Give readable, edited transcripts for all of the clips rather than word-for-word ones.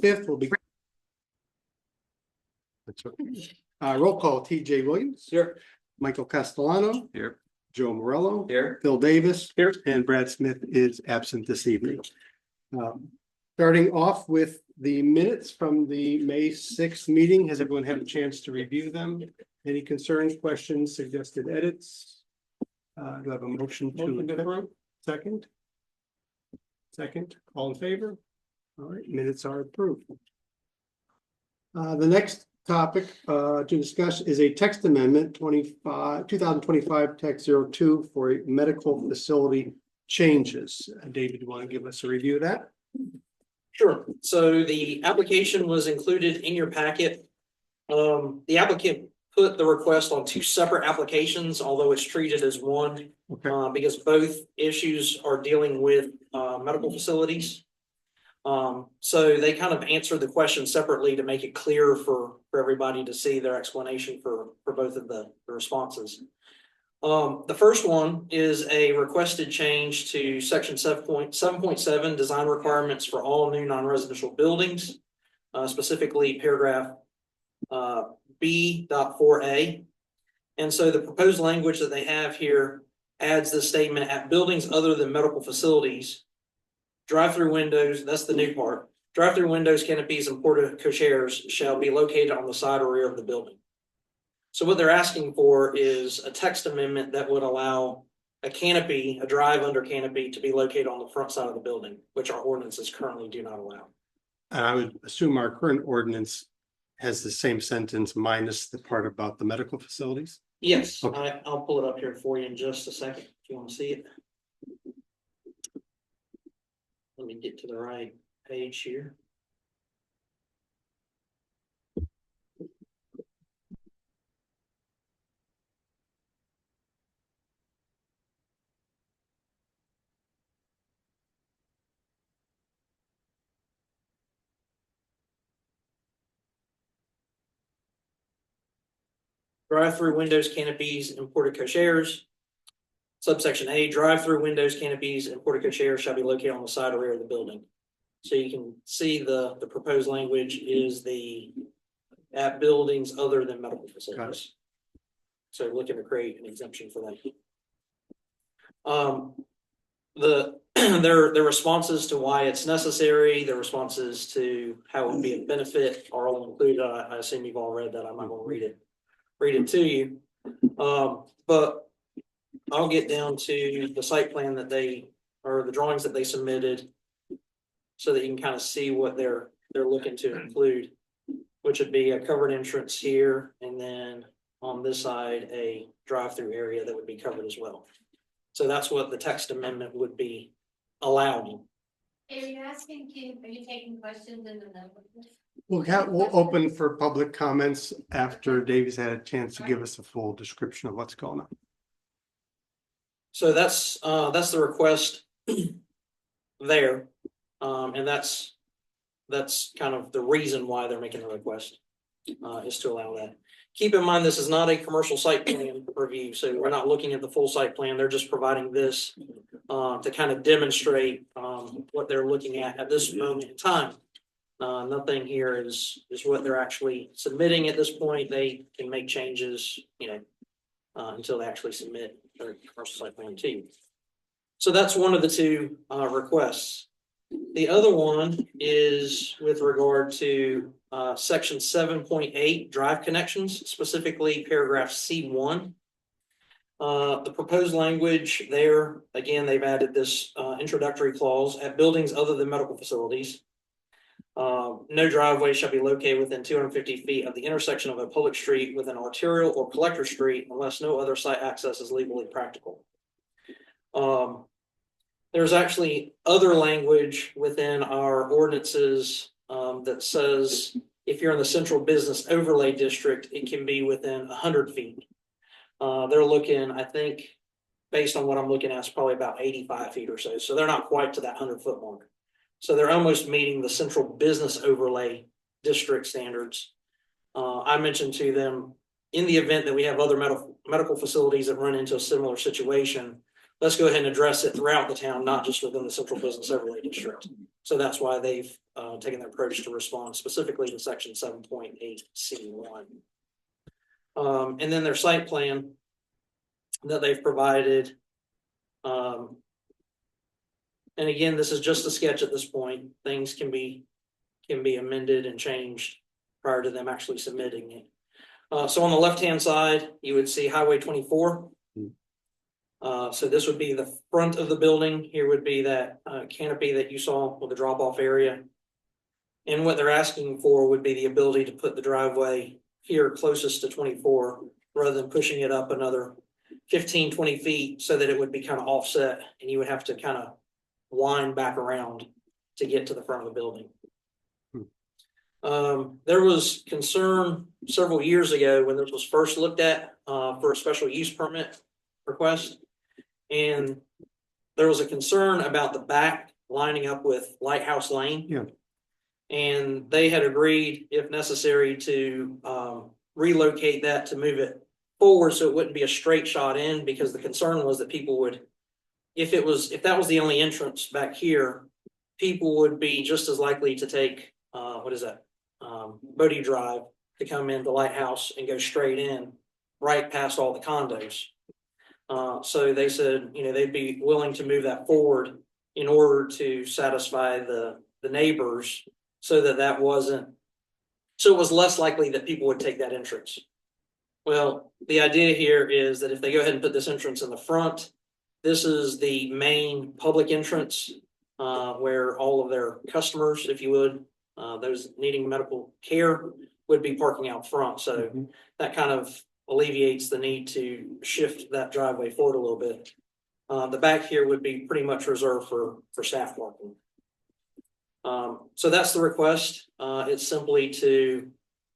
25th will be. Roll call, T.J. Williams. Here. Michael Castellano. Here. Joe Morello. Here. Phil Davis. Here. And Brad Smith is absent this evening. Starting off with the minutes from the May 6th meeting. Has everyone had a chance to review them? Any concerns, questions, suggested edits? Do I have a motion to approve? Second? Second, all in favor? All right, minutes are approved. The next topic to discuss is a text amendment 2025 text 02 for a medical facility changes. David, you want to give us a review of that? Sure. So the application was included in your packet. The applicant put the request on two separate applications, although it's treated as one, because both issues are dealing with medical facilities. So they kind of answered the question separately to make it clear for everybody to see their explanation for both of the responses. The first one is a requested change to section 7.7 design requirements for all new non-residential buildings, specifically paragraph B.4a. And so the proposed language that they have here adds the statement at buildings other than medical facilities, drive-through windows, that's the new part, drive-through windows, canopies, and portico-chairs shall be located on the side or rear of the building. So what they're asking for is a text amendment that would allow a canopy, a drive-under canopy, to be located on the front side of the building, which our ordinances currently do not allow. And I would assume our current ordinance has the same sentence minus the part about the medical facilities? Yes, Okay. I'll pull it up here for you in just a second if you want to see it. Let me get to the right page here. Drive-through windows, canopies, and portico-chairs. Subsection A, drive-through windows, canopies, and portico-chairs shall be located on the side or rear of the building. So you can see the proposed language is at buildings other than medical facilities. So looking to create an exemption for that. Their responses to why it's necessary, their responses to how it would be a benefit are all included. I assume you've all read that. I'm not going to read it to you. But I'll get down to the site plan that or the drawings that they submitted so that you can kind of see what they're looking to include, which would be a covered entrance here, and then on this side, a drive-through area that would be covered as well. So that's what the text amendment would be allowing. Are you asking, are you taking questions in the number? We'll open for public comments after Dave's had a chance to give us a full description of what's going on. So that's the request there. And that's kind of the reason why they're making the request, is to allow that. Keep in mind, this is not a commercial site plan review, so we're not looking at the full site plan. They're just providing this to kind of demonstrate what they're looking at this moment in time. Nothing here is what they're actually submitting at this point. They can make changes, until they actually submit their commercial site plan to you. So that's one of the two requests. The other one is with regard to section 7.8 drive connections, specifically paragraph C1. The proposed language there, again, they've added this introductory clause at buildings other than medical facilities. No driveway shall be located within 250 feet of the intersection of a public street with an arterial or collector street unless no other site access is legally practical. There's actually other language within our ordinances that says if you're in the central business overlay district, it can be within 100 feet. They're looking, I think, based on what I'm looking at, it's probably about 85 feet or so. So they're not quite to that 100-foot mark. So they're almost meeting the central business overlay district standards. I mentioned to them, in the event that we have other medical facilities that run into a similar situation, let's go ahead and address it throughout the town, not just within the central business overlay district. So that's why they've taken the approach to respond specifically to section 7.8C1. And then their site plan that they've provided. And again, this is just a sketch at this point. Things can be amended and changed prior to them actually submitting it. So on the left-hand side, you would see Highway 24. So this would be the front of the building. Here would be that canopy that you saw with the drop-off area. And what they're asking for would be the ability to put the driveway here closest to 24 rather than pushing it up another 15, 20 feet so that it would be kind of offset and you would have to kind of wind back around to get to the front of the building. There was concern several years ago when this was first looked at for a special use permit request. And there was a concern about the back lining up with Lighthouse Lane. Yeah. And they had agreed, if necessary, to relocate that to move it forward so it wouldn't be a straight shot in, because the concern was that people would, if that was the only entrance back here, people would be just as likely to take Bodie Drive to come into Lighthouse and go straight in right past all the condos. So they said, they'd be willing to move that forward in order to satisfy the neighbors so that it was less likely that people would take that entrance. Well, the idea here is that if they go ahead and put this entrance in the front, this is the main public entrance where all of their customers, if you would, those needing medical care would be parking out front. So that kind of alleviates the need to shift that driveway forward a little bit. The back here would be pretty much reserved for staff parking. So that's the request. It's simply to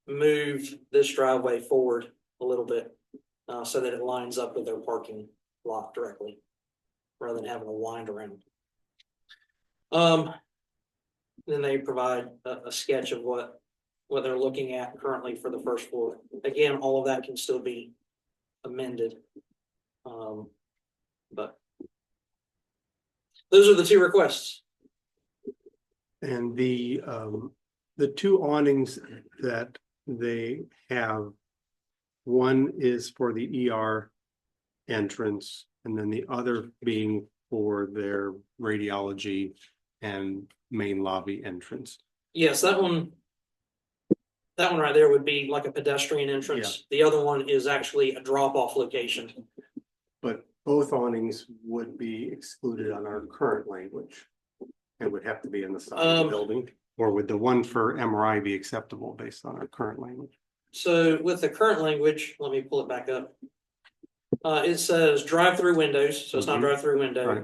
move this driveway forward a little bit so that it lines up with their parking lot directly rather than having to wind around. Then they provide a sketch of what they're looking at currently for the first floor. Again, all of that can still be amended. But those are the two requests. And the two awnings that they have, one is for the ER entrance, and then the other being for their radiology and main lobby entrance. Yes, that one right there would be like a pedestrian entrance. Yeah. The other one is actually a drop-off location. But both awnings would be excluded on our current language. It would have to be in the side of the building, or would the one for MRI be acceptable based on our current language? So with the current language, let me pull it back up. It says drive-through windows, so it's not drive-through window. Right.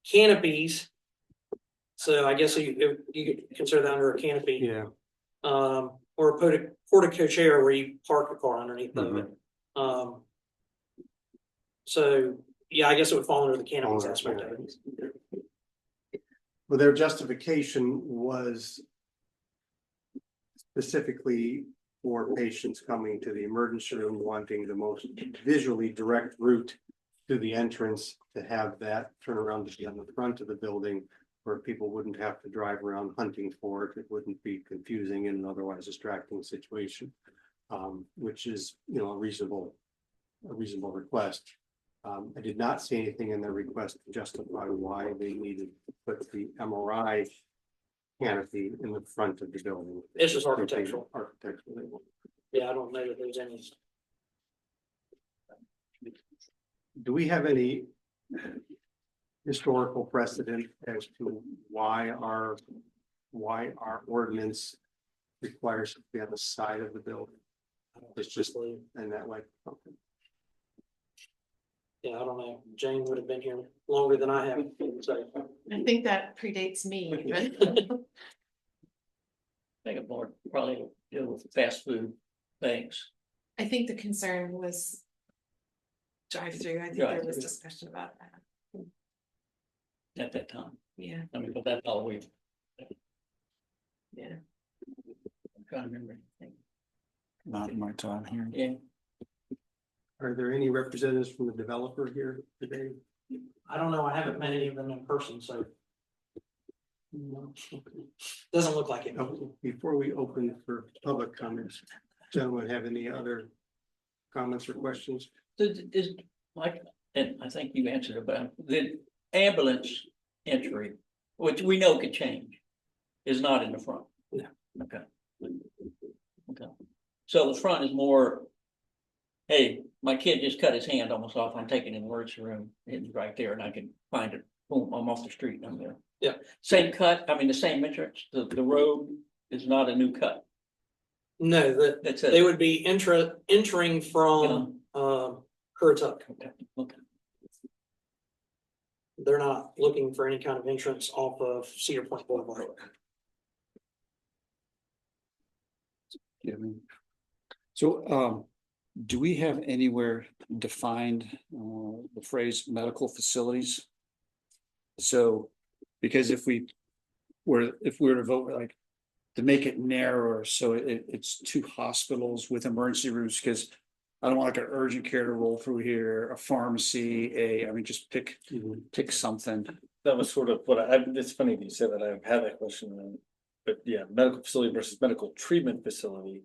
Canopies. So I guess you could consider that under a canopy. Yeah. Or a portico chair where you park a car underneath of it. So yeah, I guess it would fall under the canopies aspect of it. Well, their justification was specifically for patients coming to the emergency room wanting the most visually direct route to the entrance, to have that turnaround to be on the front of the building, where people wouldn't have to drive around hunting for it. It wouldn't be confusing in an otherwise distracting situation, which is, a reasonable request. I did not see anything in their request to justify why they needed to put the MRI canopy in the front of the building. It's just architectural. Yeah, I don't know that there's any. Do we have any historical precedent as to why our ordinance requires it to be on the side of the building? It's just in that way. Okay. Yeah, I don't know. Jane would have been here longer than I have. So I think that predates me. I think it more probably deal with fast food things. I think the concern was drive-through. I think there was discussion about that. At that time. Yeah. I mean, but that's all we've. Yeah. I'm trying to remember anything. Not in my time here. Yeah. Are there any representatives from the developer here today? I don't know, I haven't met any of them in person, so. Doesn't look like it. Before we open for public comments, gentlemen, have any other comments or questions? Is like, and I think you answered it, but the ambulance entry, which we know could change, is not in the front. No. Okay. Okay. So the front is more, hey, my kid just cut his hand almost off. I'm taking an emergency room. It's right there and I can find it. Boom, I'm off the street and I'm there. Yeah. Same cut, I mean, the same entrance, the road is not a new cut. No, That's they it. would be entering from, Currituck. Okay, okay. They're not looking for any kind of entrance off of Cedar Point Boulevard. Yeah, so, do we have anywhere defined, the phrase medical facilities? So, because if we were to vote like to make it narrower, so it's 2 hospitals with emergency rooms, because I don't want like an urgent care to roll through here, a pharmacy, I mean, just pick something. That was sort of what it's funny that you said that. I've had that question, but yeah, medical facility versus medical treatment facility.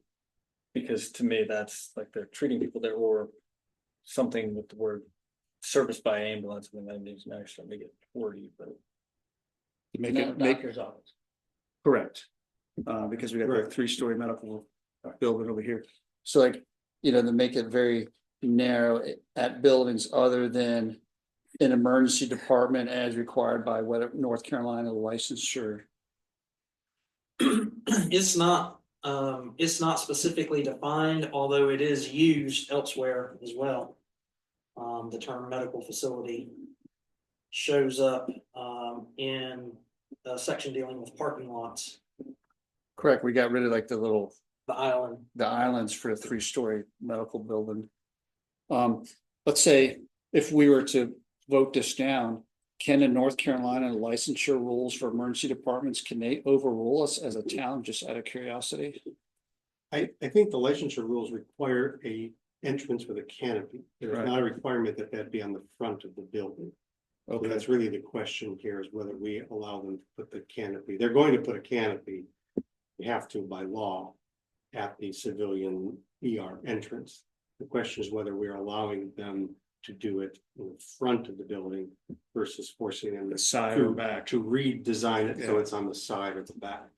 Because to me, that's like they're treating people there, or something with the word service by ambulance, and then that means now you're starting to get wordy, but. To make Not it, a doctor's office. correct. Because we got the Right. 3-story medical building over here. So like, to make it very narrow at buildings other than an emergency department as required by whatever North Carolina licensure. It's not specifically defined, although it is used elsewhere as well. The term medical facility shows up, in a section dealing with parking lots, Correct, we got rid of like the islands for a 3-story medical building. Let's say if we were to vote this down, can the North Carolina licensure rules for emergency departments, can they overrule us as a town, just out of curiosity? I think the licensure rules require a entrance with a canopy. There's Right. not a requirement that that be on the front of the building. So Okay, that's really the question here, is whether we allow them to put the canopy. They're going to put a canopy. You have to by law at the civilian ER entrance. The question is whether we're allowing them to do it in the front of the building versus forcing them the side or to back. redesign it so Yeah. it's on the side or the back.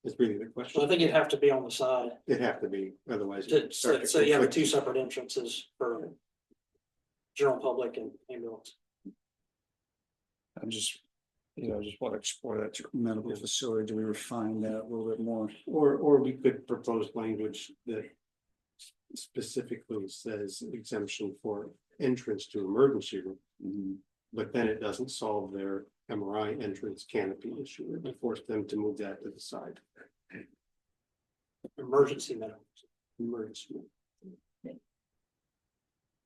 Is really the so I question. think it'd have to be on the side. It'd have to be, otherwise. So, you'd start to so you have conflict. 2 separate entrances for general public and ambulance. I'm just, just want to explore that medical facility. Do we refine that a little bit more? Or we could propose language that specifically says exemption for entrance to emergency room. Mhm. But then it doesn't solve their MRI entrance canopy issue. It would force them to move that to the side. Emergency medical. Emergency.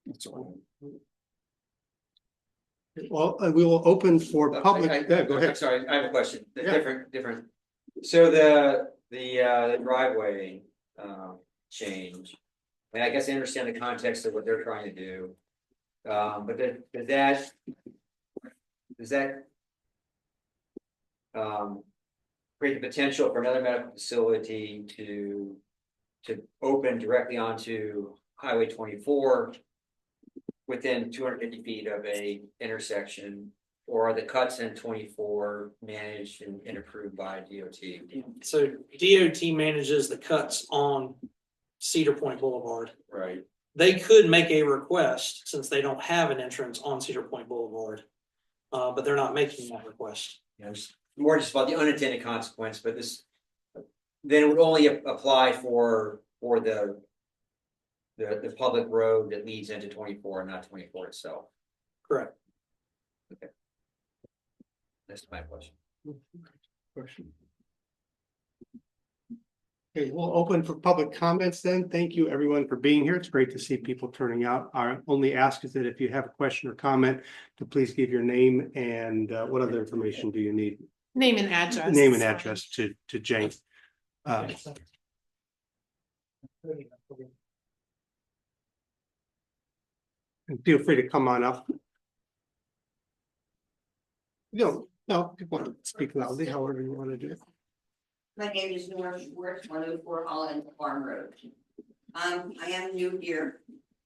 That's all. Well, we will open for public. Yeah, go I'm ahead. sorry, I have a question, Yeah. different. So the driveway, change. I mean, I guess I understand the context of what they're trying to do. But does that create the potential for another medical facility to open directly onto Highway 24 within 250 feet of a intersection, or are the cuts in 24 managed and approved by DOT? So DOT manages the cuts on Cedar Point Boulevard. Right. They could make a request since they don't have an entrance on Cedar Point Boulevard. But they're not making that request. Yeah, it's more just about the unintended consequence, but this then it would only apply for the public road that leads into 24 and not 24 itself. Correct. That's my question. Question. Okay, we'll open for public comments then. Thank you everyone for being here. It's great to see people turning out. Our only ask is that if you have a question or comment, to please give your name and what other information do you need? Name and address. Name and address to Jane. And feel free to come on up. No, you want to speak loudly, however you want to do it. My name is Nora Schwartz, 104 Holland Farm Road. I am new here.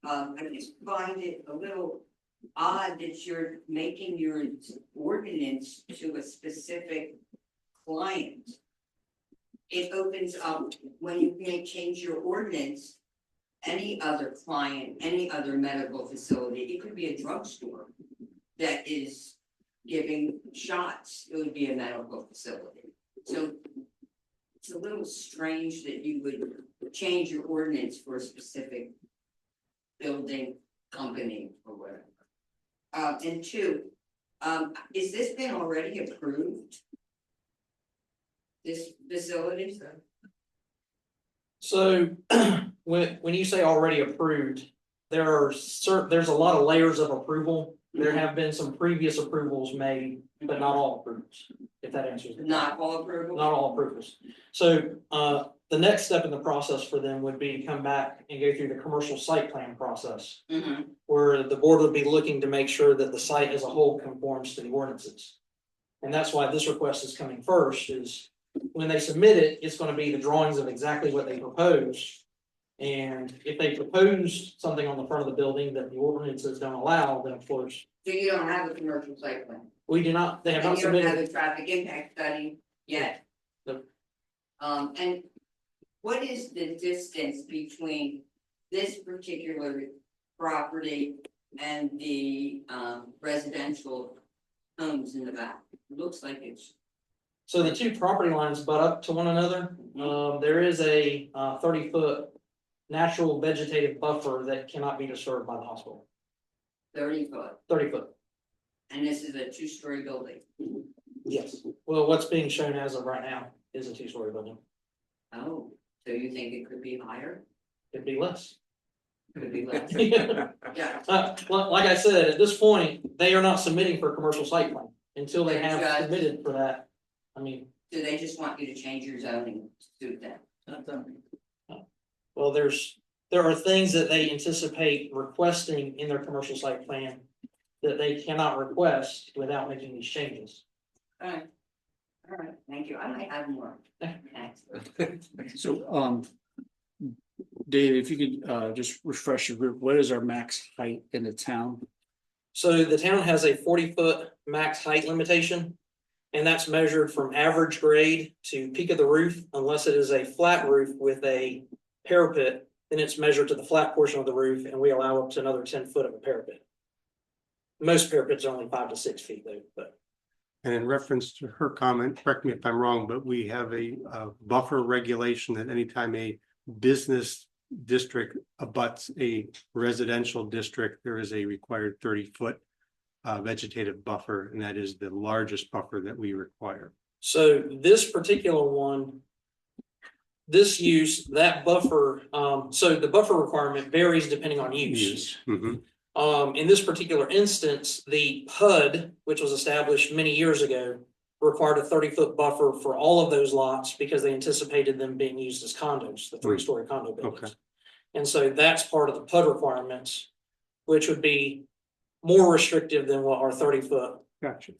I just find it a little odd that you're making your ordinance to a specific client. It opens up, when you may change your ordinance, any other client, any other medical facility, it could be a drugstore that is giving shots, it would be a medical facility. So it's a little strange that you would change your ordinance for a specific building, company, or whatever. And two, is this been already approved? This facility? So when you say already approved, there's a lot of layers of approval. There have been some previous approvals made, but not all approvals, if that answers. Not all approval? Not all approvals. So the next step in the process for them would be to come back and go through the commercial site plan process, Mhm. where the board would be looking to make sure that the site as a whole conforms to the ordinances. And that's why this request is coming first, is when they submit it, it's gonna be the drawings of exactly what they propose. And if they propose something on the front of the building that the ordinances don't allow, then of course, So you don't have a commercial site plan? we do not, they have And not you don't have submitted. a traffic impact study yet? Nope. And what is the distance between this particular property and the residential homes in the back? It looks like it's, So the two property lines butt up to one another. There is a 30-foot natural vegetative buffer that cannot be disturbed by the hospital. 30 foot, 30 foot. and this is a 2-story building. Yes. Well, what's being shown as of right now is a 2-story building. Oh, so you think it could be higher? It'd be less. Could be less? Yeah. Yeah, Like I said, at this point, they are not submitting for a commercial site plan until they They're have just- submitted for that. I mean, do they just want you to change your zoning to suit them? well, there are things that they anticipate requesting in their commercial site plan that they cannot request without making these changes. All right, thank you, I might have more. Thanks. So, Dave, if you could, just refresh your group, what is our max height in the town? So the town has a 40-foot max height limitation. And that's measured from average grade to peak of the roof, unless it is a flat roof with a parapet, then it's measured to the flat portion of the roof, and we allow up to another 10 foot of a parapet. Most parapets are only 5 to 6 feet though, but And in reference to her comment, correct me if I'm wrong, but we have a buffer regulation that anytime a business district abuts a residential district, there is a required 30-foot vegetative buffer, and that is the largest buffer that we require. so this particular one, this use, that buffer, so the buffer requirement varies depending on use. Mhm. In this particular instance, the PUD, which was established many years ago, required a 30-foot buffer for all of those lots because they anticipated them being used as condos, the 3-story condo buildings. Okay. And so that's part of the PUD requirements, which would be more restrictive than what our 30-foot Gotcha.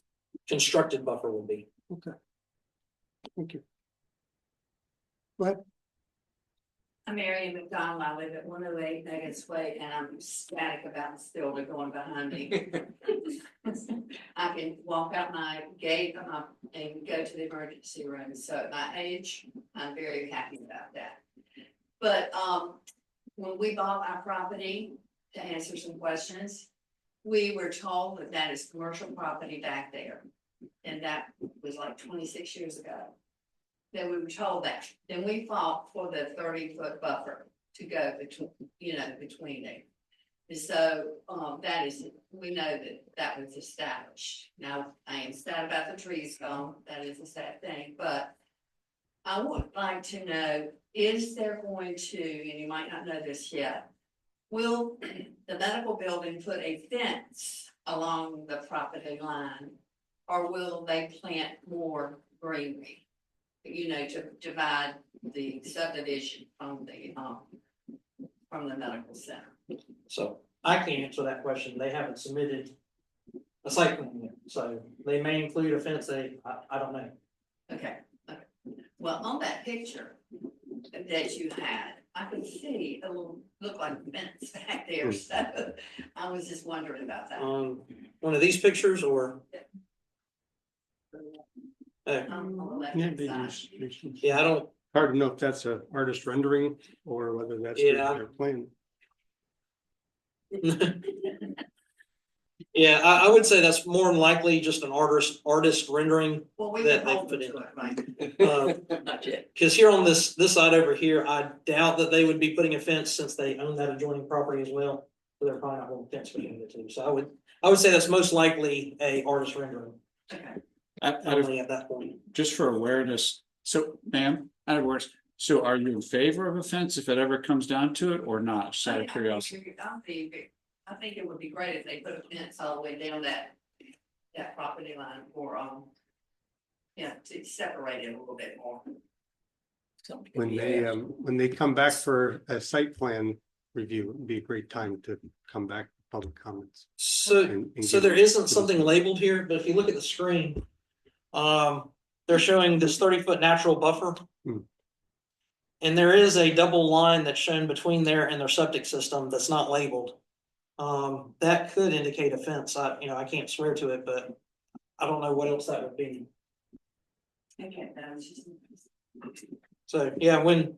constructed buffer would be. Thank you. Go ahead. I'm Mary McDonald. I live at 108 Nuggets Way, and I'm ecstatic about the building going behind me. I can walk out my gate and go to the emergency room. So at my age, I'm very happy about that. But when we bought our property, to answer some questions, we were told that that is commercial property back there. And that was like 26 years ago. Then we were told that. Then we fought for the 30-foot buffer to go between, between them. And so that is, we know that was established. Now, I am sad about the trees gone. That is a sad thing, but I would like to know, is there going to, and you might not know this yet, will the medical building put a fence along the property line? Or will they plant more greenery, to divide the subdivision from the medical center? So I can't answer that question. They haven't submitted a site plan, yeah. So they may include a fence, I don't know. Okay, okay. Well, on that picture that you had, I could see a little, look like a fence back there, so I was just wondering about that. One of these pictures or? On the left Yeah, hand they side. use- Yeah, I don't, Hard to know if that's a artist rendering or whether that's Yeah. their plan. yeah, I would say that's more than likely just an artist rendering. Well, we That can they hold put it in. to it, right? Not yet. Cause here on this side over here, I doubt that they would be putting a fence since they own that adjoining property as well. So they're probably not going to fence between the two. So I would say that's most likely a artist rendering Okay. Out of, only at that point. just for awareness, so ma'am, out of words, so are you in favor of a fence if it ever comes down to it or not? Just out of curiosity. I think it would be great if they put a fence all the way down that property line or, yeah, to separate it a little bit more. When they come back for a site plan review, it would be a great time to come back with public comments. So and So give- there isn't something labeled here, but if you look at the screen, they're showing this 30-foot natural buffer. Hmm. And there is a double line that's shown between there and their septic system that's not labeled. That could indicate a fence. I can't swear to it, but I don't know what else that would be. Okay, that was just. So, yeah, when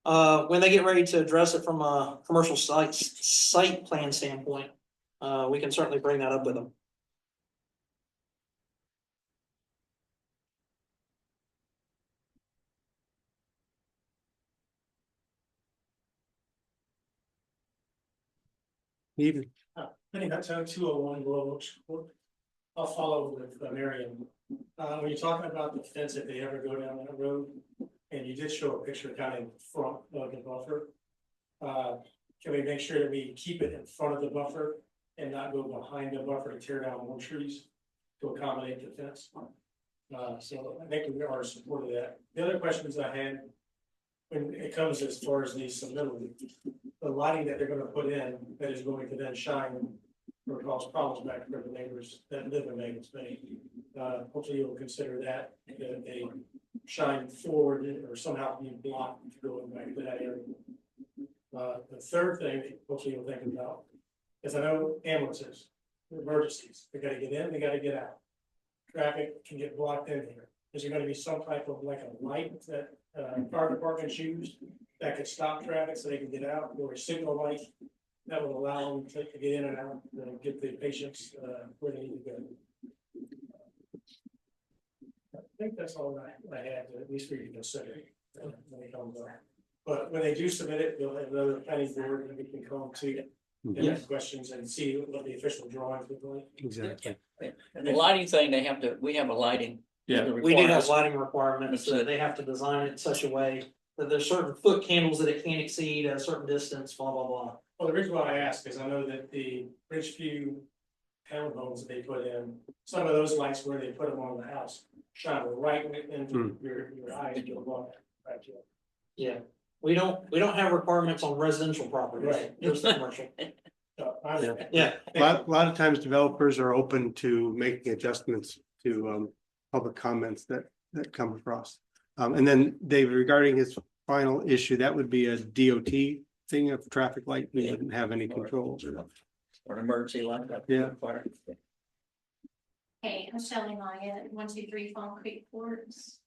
they get ready to address it from a commercial site plan standpoint, we can certainly bring that up with them. Even, Putting that to 201 Global, I'll follow with Marion. When you're talking about the fence, if they ever go down that road, and you did show a picture kind of in front of the buffer. Can we make sure that we keep it in front of the buffer and not go behind the buffer to tear down more trees to accommodate the fence? So I think we are supportive of that. The other questions I had, when it comes as far as the submittal, the lighting that they're gonna put in that is going to then shine or cause problems back for the neighbors that live in Mavis Bay. Hopefully you'll consider that they shine forward or somehow be blocked going back to that area. The third thing that hopefully you'll think about is I know ambulances, emergencies, they gotta get in, they gotta get out. Traffic can get blocked in here. Is there gonna be some type of like a light that fire departments use that could stop traffic so they can get out, or a signal light that would allow them to get in and out, and get the patients where they need to go? I think that's all I had, at least for you to consider when it comes up. But when they do submit it, you'll have another planning board that we can come to and ask questions and see what the official drawings look like. exactly. And the lighting thing, we have a lighting. Yeah. We do have requirements. lighting requirements that they have to design it in such a way that there's certain foot candles that it can't exceed at a certain distance, blah, blah, blah. Well, the reason why I ask is I know that the Ridgeview townhomes that they put in, some of those lights where they put them on the house shine right into your eyes, you'll walk right to it. Yeah, we don't have requirements on residential properties, Right. just the commercial. So, I- Yeah, A lot of times developers are open to making adjustments to public comments that come across. And then Dave, regarding his final issue, that would be a DOT thing of traffic light. We wouldn't have any controls. Or an emergency light. Yeah. Fire. Hey, I'm Shelley Maya, 123 Fall Creek Courts.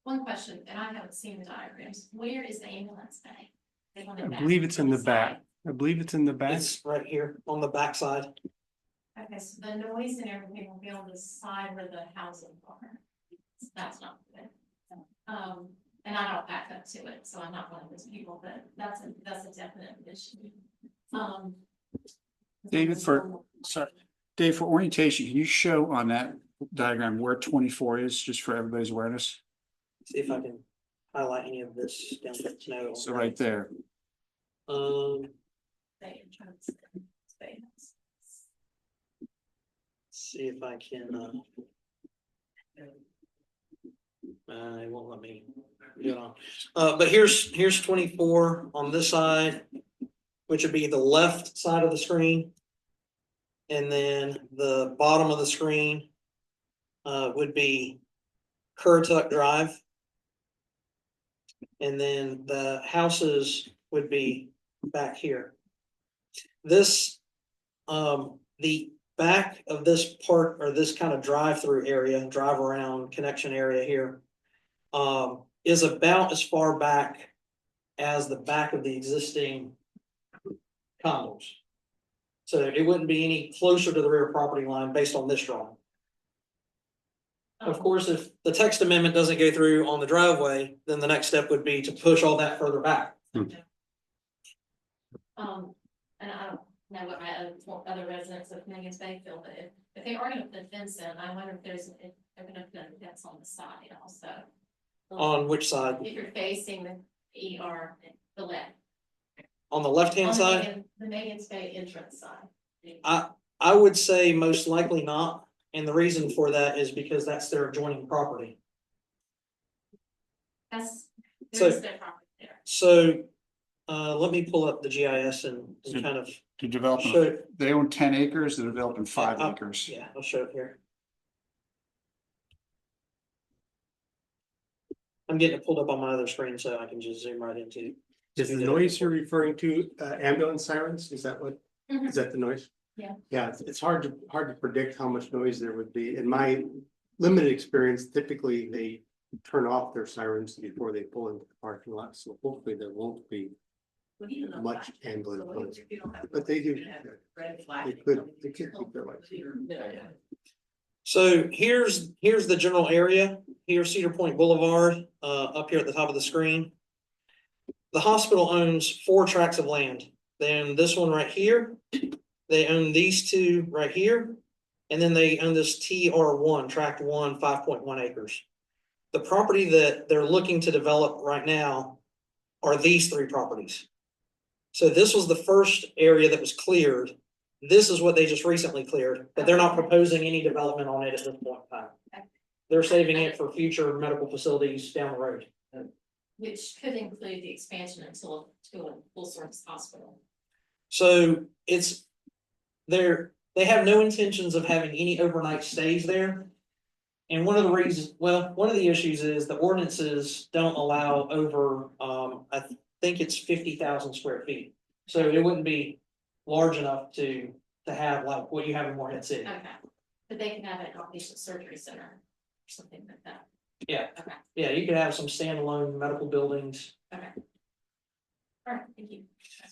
One question, and I haven't seen the diagrams. Where is the ambulance bay? Is it on the I back believe it's or in the side? back. I believe it's in the back. it's right here on the backside. Okay, so the noise and everything will be on the side where the housing are. That's not good. And I don't back up to it, so I'm not one of those people, but that's a definite issue. David, Dave, for orientation, can you show on that diagram where 24 is, just for everybody's awareness? See if I can highlight any of this down there. No. So right there. See if I can, it won't let me do it on. But here's 24 on this side, which would be the left side of the screen. And then the bottom of the screen would be Currituck Drive. And then the houses would be back here. This, the back of this part or this kind of drive-through area, drive around connection area here, is about as far back as the back of the existing condos. So it wouldn't be any closer to the rear property line based on this drawing. Of course, if the text amendment doesn't go through on the driveway, then the next step would be to push all that further back. And I don't know what my other residents of Megan's Bay feel, but if they are gonna put a fence in, I wonder if if they're gonna put a fence on the side also. On which side? If you're facing the ER, the left. On the left-hand On side? The Megan's Bay entrance side. I would say most likely not. And the reason for that is because that's their adjoining property. That's, So- there's their property there. So, let me pull up the GIS and kind of To develop, show, they own 10 acres, they're developing 5 Yeah, acres. yeah, I'll show it here. I'm getting it pulled up on my other screen so I can just zoom right into. Is the noise you're referring to ambulance sirens? Is that what, Mhm. is that the noise? Yeah. Yeah, it's hard to predict how much noise there would be. In my limited experience, typically they turn off their sirens before they pull into the parking lot, so hopefully there won't be much ambulance noise. But they do. They could keep their lights. So here's the general area. Here's Cedar Point Boulevard, up here at the top of the screen. The hospital owns 4 tracts of land. Then this one right here. They own these 2 right here. And then they own this TR1, tract 1, 5.1 acres. The property that they're looking to develop right now are these 3 properties. So this was the first area that was cleared. This is what they just recently cleared, but they're not proposing any development on it at this point in time. They're saving it for future medical facilities down the road. Which could include the expansion to a full service hospital. So they have no intentions of having any overnight stays there. And one of the issues is the ordinances don't allow over, I think it's 50,000 square feet. So it wouldn't be large enough to have like what you have in Morehead City. Okay, but they can have an outpatient surgery center or something like that. Yeah. Okay, Yeah, you could have some standalone medical buildings. okay. All right, thank you.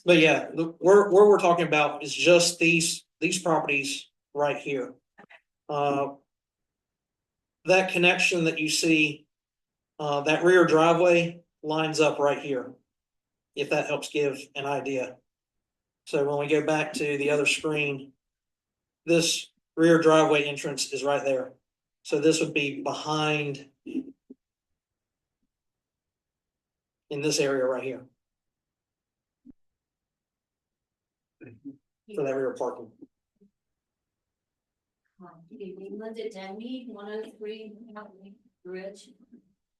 But yeah, where we're talking about is just these properties right here. That connection that you see, that rear driveway lines up right here. If that helps give an idea. So when we go back to the other screen, this rear driveway entrance is right there. So this would be behind in this area right here for that rear parking. Good evening, Linda Denby, 103 Bridge.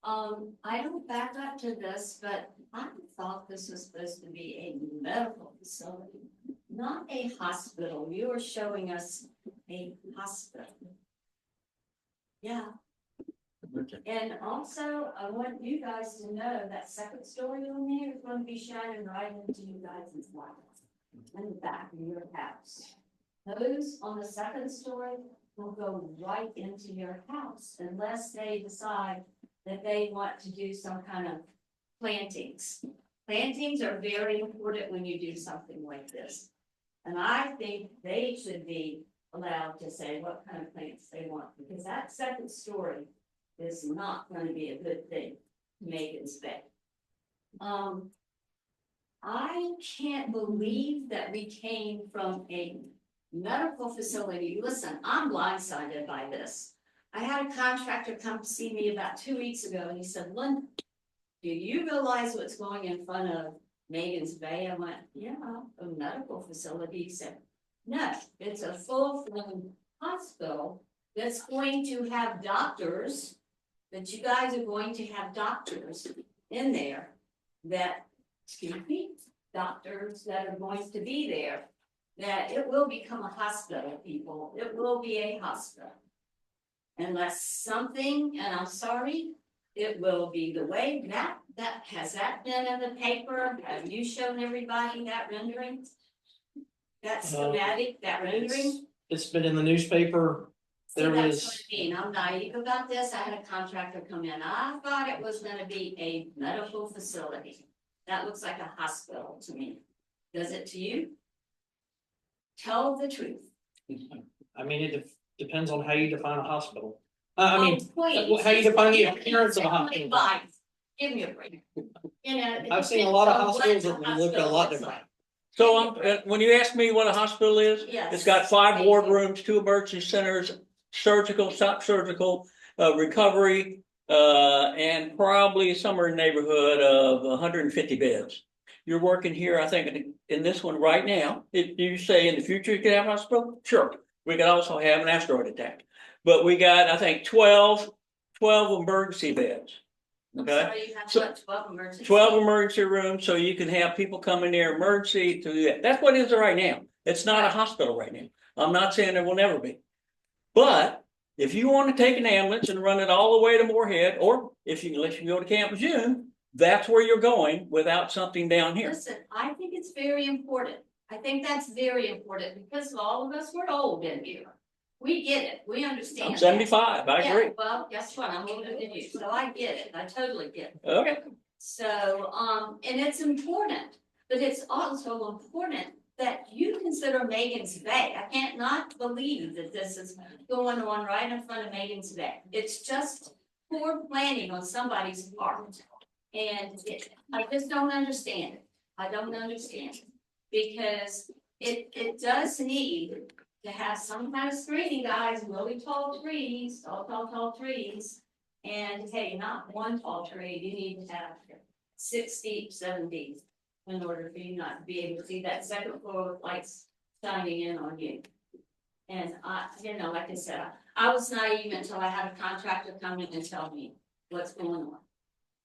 I don't back up to this, but I thought this was supposed to be a medical facility, not a hospital. You were showing us a hospital. Yeah. And also, I want you guys to know that second story on there is going to be shining right into you guys' light in the back of your house. Those on the second story will go right into your house unless they decide that they want to do some kind of plantings. Plantings are very important when you do something like this. And I think they should be allowed to say what kind of plants they want, because that second story is not going to be a good thing to Megan's Bay. I can't believe that we came from a medical facility. Listen, I'm blindsided by this. I had a contractor come see me about 2 weeks ago and he said, Linda, do you realize what's going in front of Megan's Bay? I went, yeah, a medical facility. He said, no, it's a full-blown hospital that's going to have doctors, that you guys are going to have doctors in there that, excuse me, doctors that are going to be there that it will become a hospital, people. It will be a hospital. Unless something, and I'm sorry, it will be the way has that been in the paper? Have you shown everybody that rendering? That schematic, that rendering? It's been in the newspaper. See, There that's what is, I mean. I'm naive about this. I had a contractor come in. I thought it was gonna be a medical facility. That looks like a hospital to me. Does it to you? Tell the truth. I mean, it depends on how you define a hospital. I mean, Please. how you define the appearance of a hospital. Fine. Give me a break. You know. it I've seen a depends lot of on what hospitals the that look a lot hospital different. So when you ask me what a hospital is, Yes. it's got 5 Thank you. ward rooms, 2 emergency centers, surgical, shop surgical, recovery, and probably somewhere in the neighborhood of 150 beds. You're working here, I think, in this one right now. If you say in the future you could have a hospital, sure. We could also have an asteroid attack. But we got, I think, 12 emergency beds. I'm Okay. sorry, you have So- what, 12 emergency? 12 emergency rooms, so you can have people come in there emergency to do that. That's what it is right now. It's not a hospital right now. I'm not saying there will never be. But if you want to take an ambulance and run it all the way to Moorhead, or if you unless you go to Camp June, that's where you're going without something down here. Listen, I think it's very important. I think that's very important because all of us were old in here. We get it. We understand. I'm that. 75, I Yeah, agree. well, guess what? I'm older than you, so I get it. I totally get it. Okay. So, and it's important, but it's also important that you consider Megan's Bay. I can't not believe that this is going on right in front of Megan's Bay. It's just poor planning on somebody's part. And I just don't understand it. I don't understand it. Because it does need to have some kind of screening, guys, really tall trees, tall trees. And hey, not one tall tree, you need to have 6 deep, 7 deep in order for you not to be able to see that second floor with lights shining in on you. And like I said, I was naive until I had a contractor come in and tell me what's going on.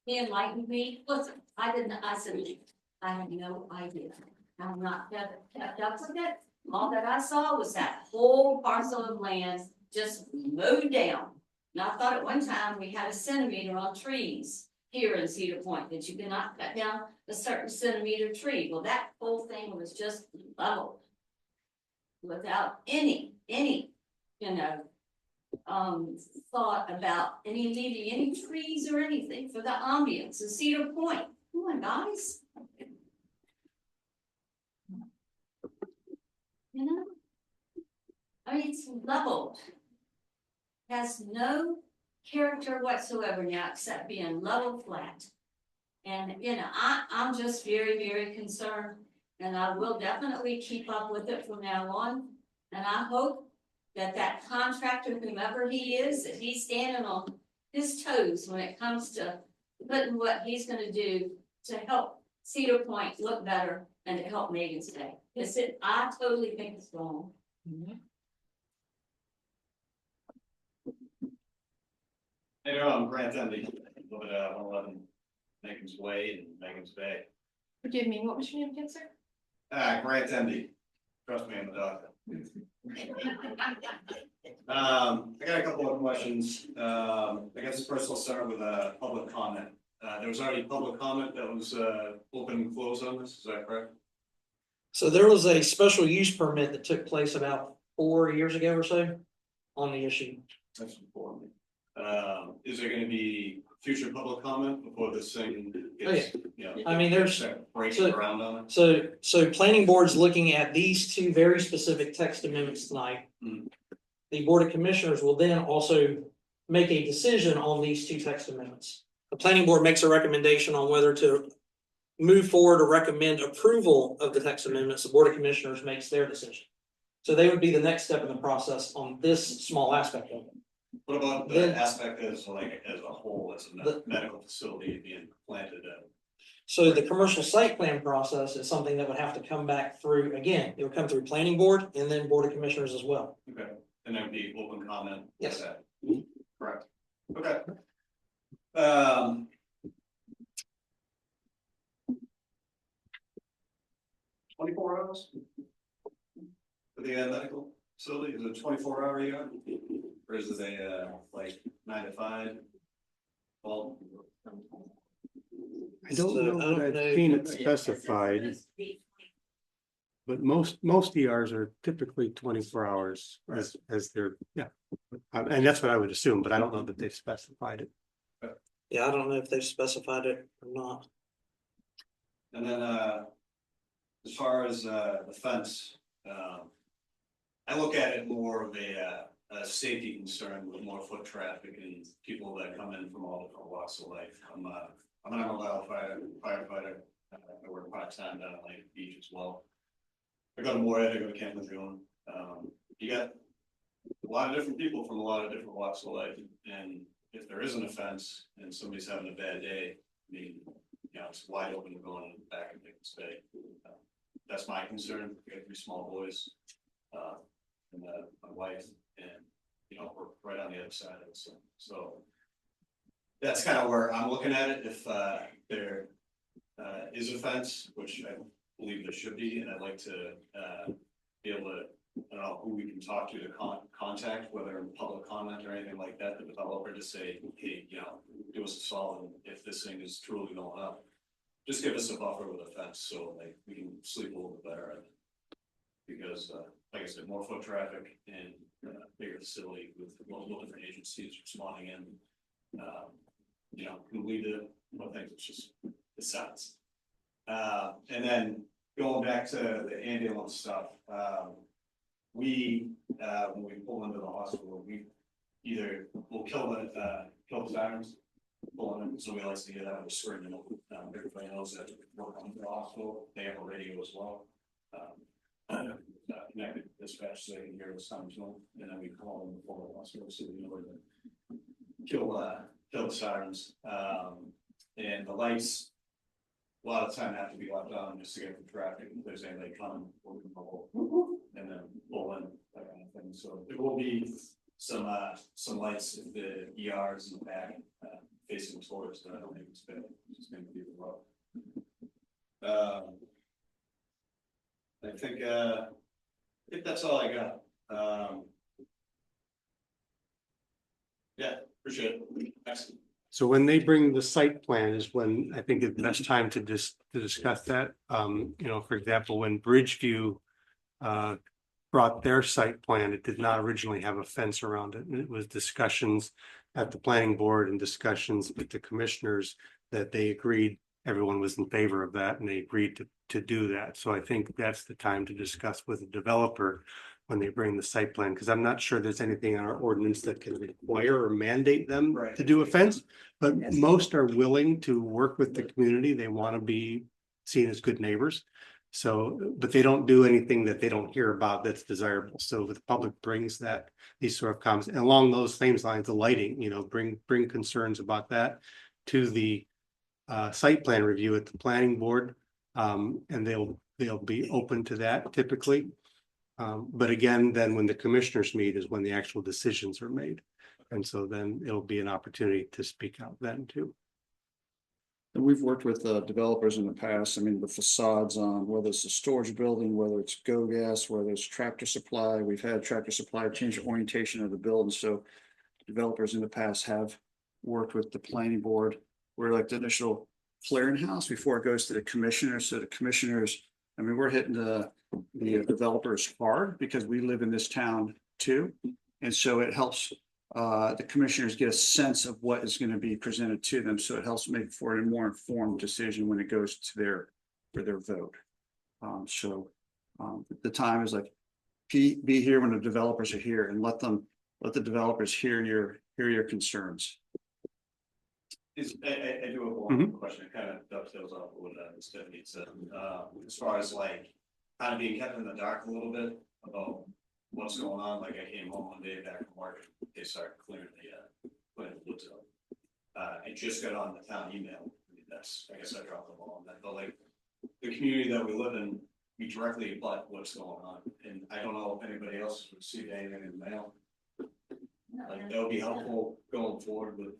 He enlightened me. Listen, I said, I had no idea. I'm not kept up with it. All that I saw was that whole parcel of land just mowed down. And I thought at one time we had a centimeter on trees here in Cedar Point, that you cannot cut down a certain centimeter tree. Well, that whole thing was just leveled without any, thought about leaving any trees or anything for the ambience of Cedar Point. Come on, guys. I mean, it's leveled. Has no character whatsoever now, except being level flat. And, I'm just very, very concerned, and I will definitely keep up with it from now on. And I hope that contractor, whomever he is, that he's standing on his toes when it comes to putting what he's gonna do to help Cedar Point look better and to help Megan's Day. I totally think it's wrong. Hey, I'm Grant Endy, live at 111 Megan's Way in Megan's Bay. Forgive me, what was your name again, sir? Grant Endy, trust me, I'm a doctor. I got a couple of questions. I guess first I'll start with a public comment. There was already public comment that was open and closed on this, is that correct? So there was a special use permit that took place about 4 years ago or so on the issue. That's important. Is there gonna be future public comment before this thing gets, I mean, there's, breaking around on it? so planning board's looking at these 2 very specific text amendments tonight. Mhm. The Board of Commissioners will then also make a decision on these 2 text amendments. The planning board makes a recommendation on whether to move forward or recommend approval of the text amendments. The Board of Commissioners makes their decision. So they would be the next step in the process on this small aspect of it. What about the Then- aspect as a whole, as a medical facility being planted in? So the commercial site plan process is something that would have to come back through, again, it would come through planning board and then Board of Commissioners as well. Okay, and there'd be open comment? Yes. Okay. Correct, okay. 24 hours? for the medical facility? Is it a 24-hour ER? Or is it a like 9 to 5? Well, I don't So, know I don't that know. I've seen it specified, but most ERs are typically 24 hours as they're, yeah. And that's what I would assume, but I don't know that they've specified it. Yeah, I don't know if they've specified it or not. and then as far as the fence, I look at it more of a safety concern with more foot traffic and people that come in from all different walks of life. I'm an Arnold firefighter. I work part-time down at Lake Beach as well. I go to Moorhead, I go to Camp Lejeune. You got a lot of different people from a lot of different walks of life, and if there is an offense and somebody's having a bad day, I mean, you know, it's wide open to go in the back and make a mistake. That's my concern. I got 3 small boys, and my wife, and you know, we're right on the other side of it. So that's kind of where I'm looking at it. If there is a fence, which I believe there should be, and I'd like to be able to, I don't know who we can talk to contact, whether in public comment or anything like that, the developer to say, hey, you know, do us a solid if this thing is truly going up. Just give us a buffer with a fence so like we can sleep a little bit better. Because like I said, more foot traffic and bigger facility with multiple different agencies responding in. You know, can lead to one thing, it's just it sucks. And then going back to the ambulance stuff, we when we pull into the hospital, we either will kill the sirens, pull in, so we like to get out of the screen. Everybody knows that we're coming to the hospital. They have a radio as well. Connected dispatch so they can hear what's coming to them, and then we call them before the hospital so we know where to kill the sirens. And the lights a lot of time have to be left on just to get the traffic. If there's anybody coming, we'll roll and then pull in, that kind of thing. So there will be some lights in the ERs in the back facing towards the it's just going to be the road. I think that's all I got. Yeah, appreciate it. Thanks. So when they bring the site plan is when I think it's the best time to discuss that. You know, for example, when Bridgeview brought their site plan, it did not originally have a fence around it. And it was discussions at the planning board and discussions with the commissioners that they agreed everyone was in favor of that and they agreed to do that. So I think that's the time to discuss with the developer when they bring the site plan, because I'm not sure there's anything in our ordinance that can require or mandate them to do a fence, but most are willing to work with the community. They want to be seen as good neighbors. So, but they don't do anything that they don't hear about that's desirable. So the public brings that, these sort of comments, and along those same lines, the lighting, you know, bring concerns about that to the site plan review at the planning board. And they'll be open to that typically. But again, then when the commissioners meet is when the actual decisions are made. And so then it'll be an opportunity to speak out then too. And we've worked with developers in the past. I mean, the facades on whether it's a storage building, whether it's GoGas, whether it's Tractor Supply. We've had Tractor Supply change the orientation of the building. So developers in the past have worked with the planning board. We're like the initial clearinghouse before it goes to the commissioners. So the commissioners, I mean, we're hitting the developers hard because we live in this town too. And so it helps the commissioners get a sense of what is going to be presented to them. So it helps make for a more informed decision when it goes to their vote. The time is like, be here when the developers are here and let the developers hear your concerns. I do have one question. It kind of dovetails off of what Stephanie said. As far as like kind of being kept in the dark a little bit about what's going on. Like I came home one day back from work, they started clearing the woods up. I just got on the town email. I mean, I guess I dropped the ball on that. But like the community that we live in, we directly abut what's going on. And I don't know if anybody else would see anything in the mail. Like that would be helpful going forward with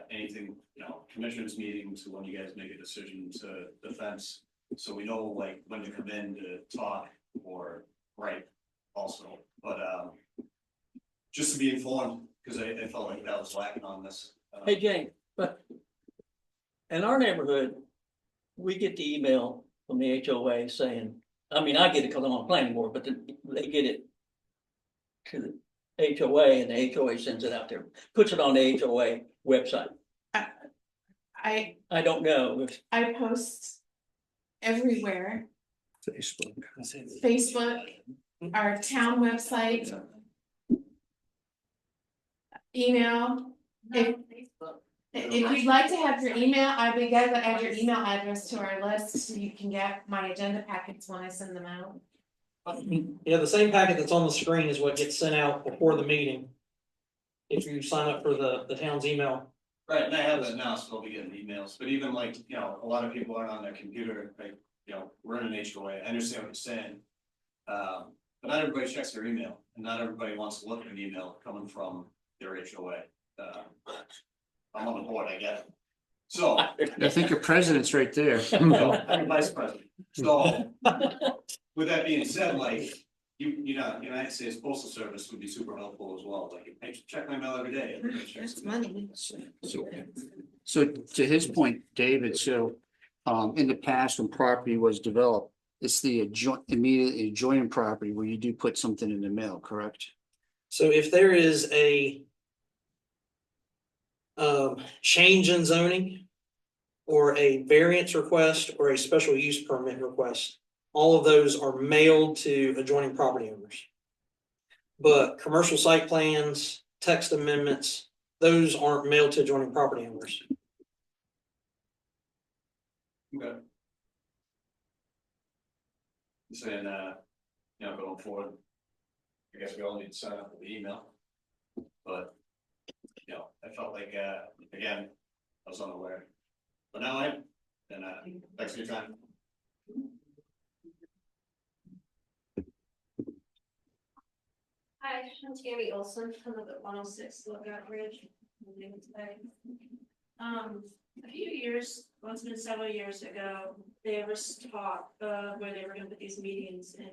anything, you know, commissioners meetings when you guys make a decision to the fence. So we know like when to come in to talk or write also, but, just to be informed, because I felt like that was lacking on this. Hey, Jane, but in our neighborhood, we get the email from the HOA saying, I mean, I get it because I'm on planning board, but they get it to the HOA and the HOA sends it out there, puts it on the HOA website. I I don't know if I post everywhere, Facebook. Facebook, our town website, email. If you'd like to have your email, I'd be glad to add your email address to our list so you can get my agenda packets when I send them out. Yeah, the same packet that's on the screen is what gets sent out before the meeting. If you sign up for the town's email. Right, and I have that now, so I'll be getting emails, but even like, you know, a lot of people aren't on their computer, like, you know, we're in an HOA, I understand what you're saying. But not everybody checks their email, and not everybody wants to look at an email coming from their HOA. I'm on the board, I get it. So, I think your president's right there. I'm the vice president, so. With that being said, like, you know, United States Postal Service would be super helpful as well, like, I check my mail every day. That's money. So to his point, David, so in the past when property was developed, it's the immediately adjoining property where you do put something in the mail, correct? So if there is a change in zoning or a variance request or a special use permit request, all of those are mailed to adjoining property owners. But commercial site plans, text amendments, those aren't mailed to adjoining property owners. Okay. Saying, you know, going forward, I guess we all need to sign up for the email. But, you know, I felt like, again, I was unaware. But now I am, and thanks for your time. Hi, I'm Tammy Olson, I live at 106 Lookout Ridge. A few years, well, it's been several years ago, there was talk where they were gonna put these medians in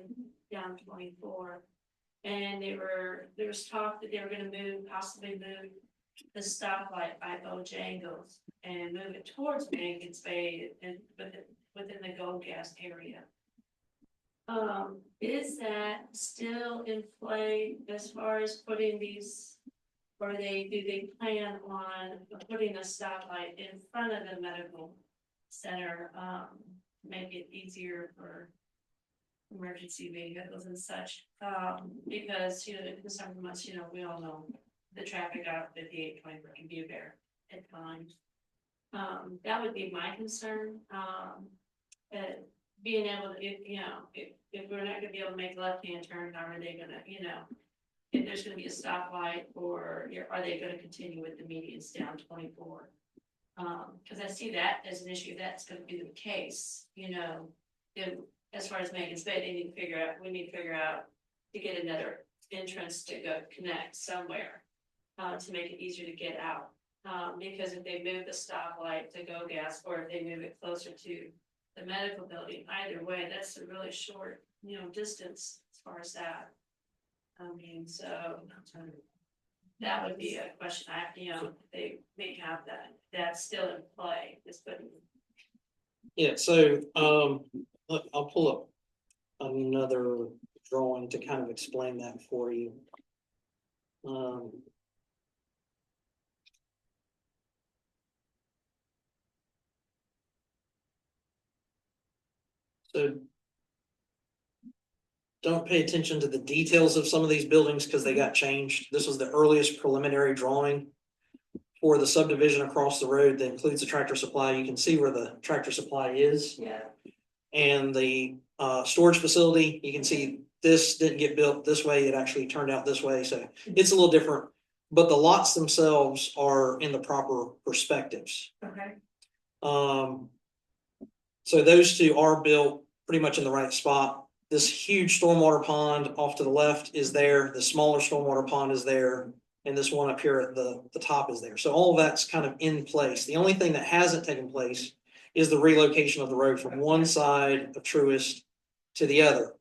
down 24. And there was talk that they were gonna possibly move the stoplight by Bojangles and move it towards Mangan's Bay and within the Gold Gas area. Is that still in play as far as putting these, or do they plan on putting a stoplight in front of the medical center, make it easier for emergency vehicles and such, because, you know, in the summer months, you know, we all know the traffic out 58-24 can be there at times. That would be my concern, being able to, if we're not gonna be able to make a left-hand turn, how are they gonna, you know, if there's gonna be a stoplight, or are they gonna continue with the medians down 24? Because I see that as an issue, that's gonna be the case, you know, as far as Megan's Bay, we need to figure out to get another entrance to go connect somewhere, to make it easier to get out. Because if they move the stoplight to Go Gas, or if they move it closer to the medical building, either way, that's a really short, you know, distance as far as that. I mean, so that would be a question they may have that's still in play, is putting. Yeah, so look, I'll pull up another drawing to kind of explain that for you. So don't pay attention to the details of some of these buildings because they got changed. This was the earliest preliminary drawing for the subdivision across the road that includes the Tractor Supply. You can see where the Tractor Supply is. Yeah. And the storage facility, you can see this didn't get built this way. It actually turned out this way. So it's a little different, but the lots themselves are in the proper perspectives. Okay. So those two are built pretty much in the right spot. This huge stormwater pond off to the left is there. The smaller stormwater pond is there. And this one up here at the top is there. So all of that's kind of in place. The only thing that hasn't taken place is the relocation of the road from one side of Truist to the other.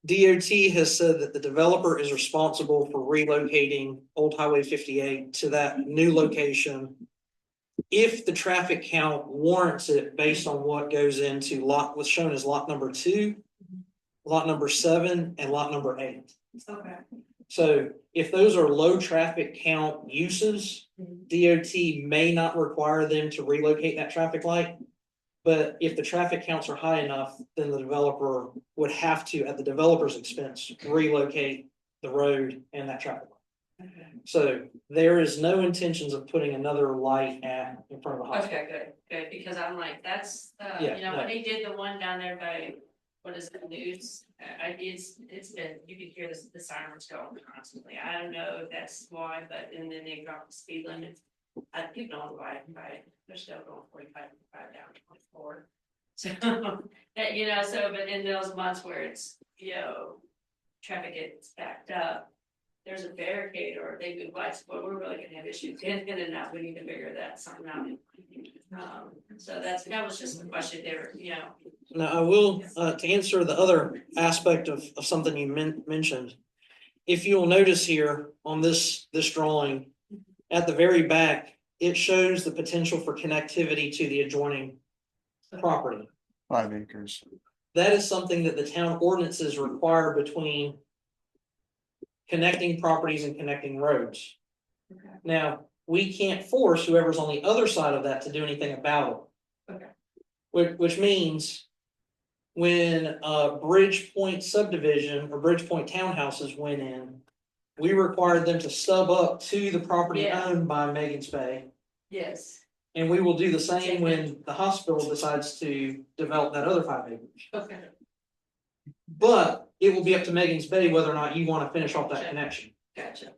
DOT has said that the developer is responsible for relocating Old Highway 58 to that new location. If the traffic count warrants it based on what goes into lot, what's shown as lot number 2, lot number 7, and lot number 8. Okay. So if those are low traffic count uses, DOT may not require them to relocate that traffic light. But if the traffic counts are high enough, then the developer would have to, at the developer's expense, relocate the road and that traffic light. Okay. So there is no intentions of putting another light in front of the hospital. Okay, good, because I'm like, that's, Yeah, you know, no. when they did the one down there by, what is it, news? It's been, you can hear the sirens going constantly. I don't know if that's why, but, and then they dropped the speed limit. People don't ride, they're still going 45 down to 24. So, that, you know, so, but in those months where it's, you know, traffic gets backed up, there's a barricade or they do lights, but we're really gonna have issues in and out. We need to figure that something out. So that was just a question there, you know. Now, I will, to answer the other aspect of something you mentioned. If you'll notice here on this drawing, at the very back, it shows the potential for connectivity to the adjoining property. 5 acres. That is something that the town ordinances require between connecting properties and connecting roads. Okay. Now, we can't force whoever's on the other side of that to do anything about it. Okay. Which means when Bridgepoint subdivision or Bridgepoint townhouses went in, we required them to stub up to the property Yeah. owned by Megan's Bay. Yes. And we will do the same when the hospital decides to develop that other 5 acres. Okay. But it will be up to Megan's Bay whether or not you want to finish off that connection. Gotcha. I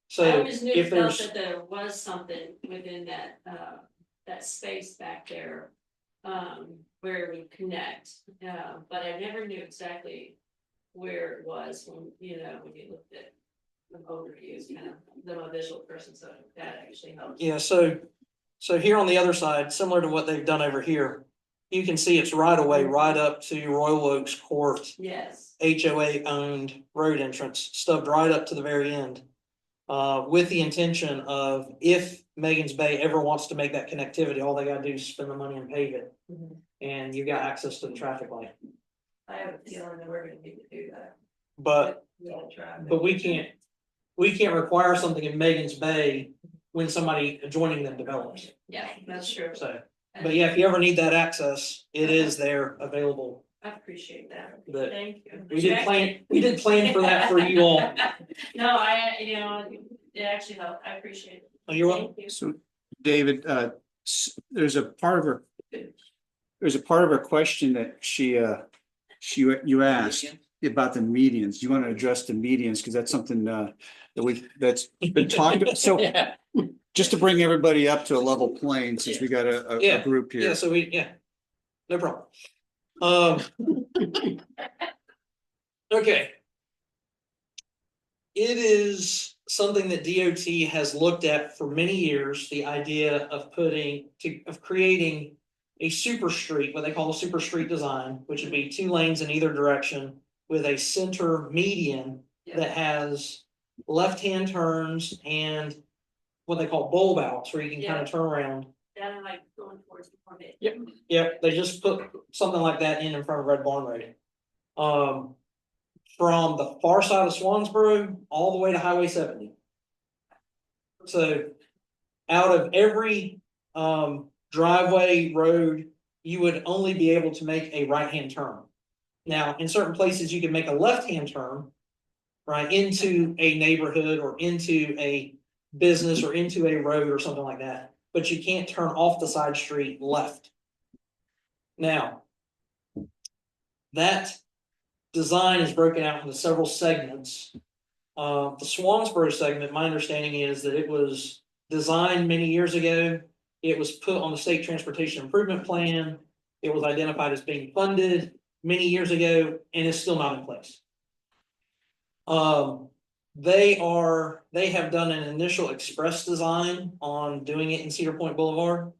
So always knew, if felt there's, that there was something within that space back there. Where it would connect, but I never knew exactly where it was when, you looked at an overview, kind of, I'm a visual person, so that actually helps. yeah, so here on the other side, similar to what they've done over here, you can see it's right away, right up to Royal Oaks Court, Yes, HOA owned road entrance, stubbed right up to the very end. With the intention of if Megan's Bay ever wants to make that connectivity, all they gotta do is spend the money and pave it. And you've got access to the traffic light. I have a feeling that we're gonna need to do that. But Try. we can't require something in Megan's Bay when somebody adjoining them develops. Yeah, that's true. So, but yeah, if you ever need that access, it is there available. I appreciate that. But Thank you. we did plan for that for you all. No, it actually helped. I appreciate it. Oh, you're welcome. Thank you. So, David, there's a part of her question that you asked about the medians. You want to address the medians because that's something that's been talked about. So Yeah. just to bring everybody up to a level plane, since we got a group here. Yeah, so no problem. Okay. It is something that DOT has looked at for many years, the idea of creating a super street, what they call a super street design, which would be 2 lanes in either direction with a center median that has left-hand turns and what they call bulb outs, where you can kind of turn around. Down like going towards the permit. Yep, they just put something like that in front of Red Barn Road. From the far side of Swansboro all the way to Highway 70. So out of every driveway road, you would only be able to make a right-hand turn. Now, in certain places, you can make a left-hand turn, right, into a neighborhood or into a business or into a road or something like that, but you can't turn off the side street left. Now, that design is broken out into several segments. The Swansboro segment, my understanding is that it was designed many years ago. It was put on the state transportation improvement plan. It was identified as being funded many years ago and is still not in place. They have done an initial express design on doing it in Cedar Point Boulevard.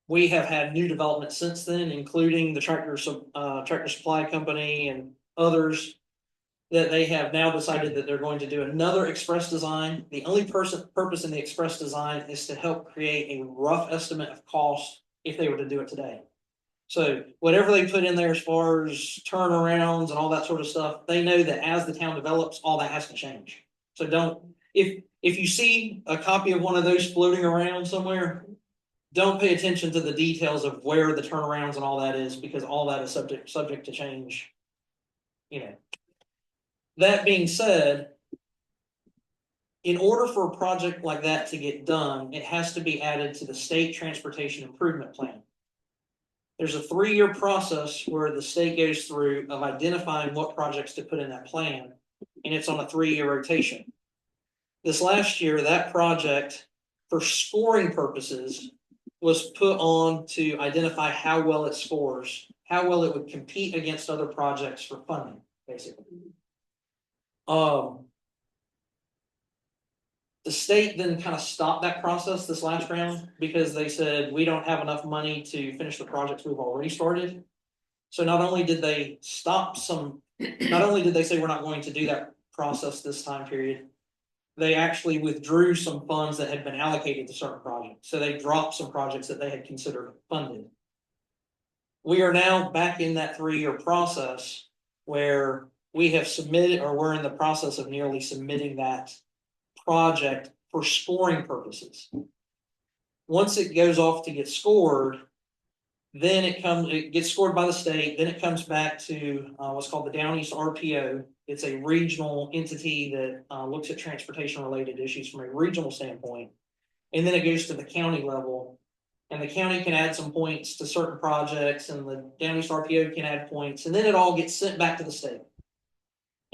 We have had new development since then, including the tractor supply company and others that they have now decided that they're going to do another express design. The only purpose in the express design is to help create a rough estimate of cost if they were to do it today. So whatever they put in there as far as turnarounds and all that sort of stuff, they know that as the town develops, all that has to change. So don't, if you see a copy of one of those floating around somewhere, don't pay attention to the details of where the turnarounds and all that is, because all that is subject to change. You know. That being said, in order for a project like that to get done, it has to be added to the state transportation improvement plan. There's a 3-year process where the state goes through of identifying what projects to put in that plan, and it's on a 3-year rotation. This last year, that project, for scoring purposes, was put on to identify how well it scores, how well it would compete against other projects for funding, basically. The state then kind of stopped that process this last round because they said, we don't have enough money to finish the projects we've already started. So not only did they stop not only did they say we're not going to do that process this time period, they actually withdrew some funds that had been allocated to certain projects. So they dropped some projects that they had considered funded. We are now back in that 3-year process where we have submitted, or we're in the process of nearly submitting that project for scoring purposes. Once it goes off to get scored, then it gets scored by the state, then it comes back to what's called the Down East RPO. It's a regional entity that looks at transportation related issues from a regional standpoint. And then it goes to the county level, and the county can add some points to certain projects, and the Down East RPO can add points, and then it all gets sent back to the state.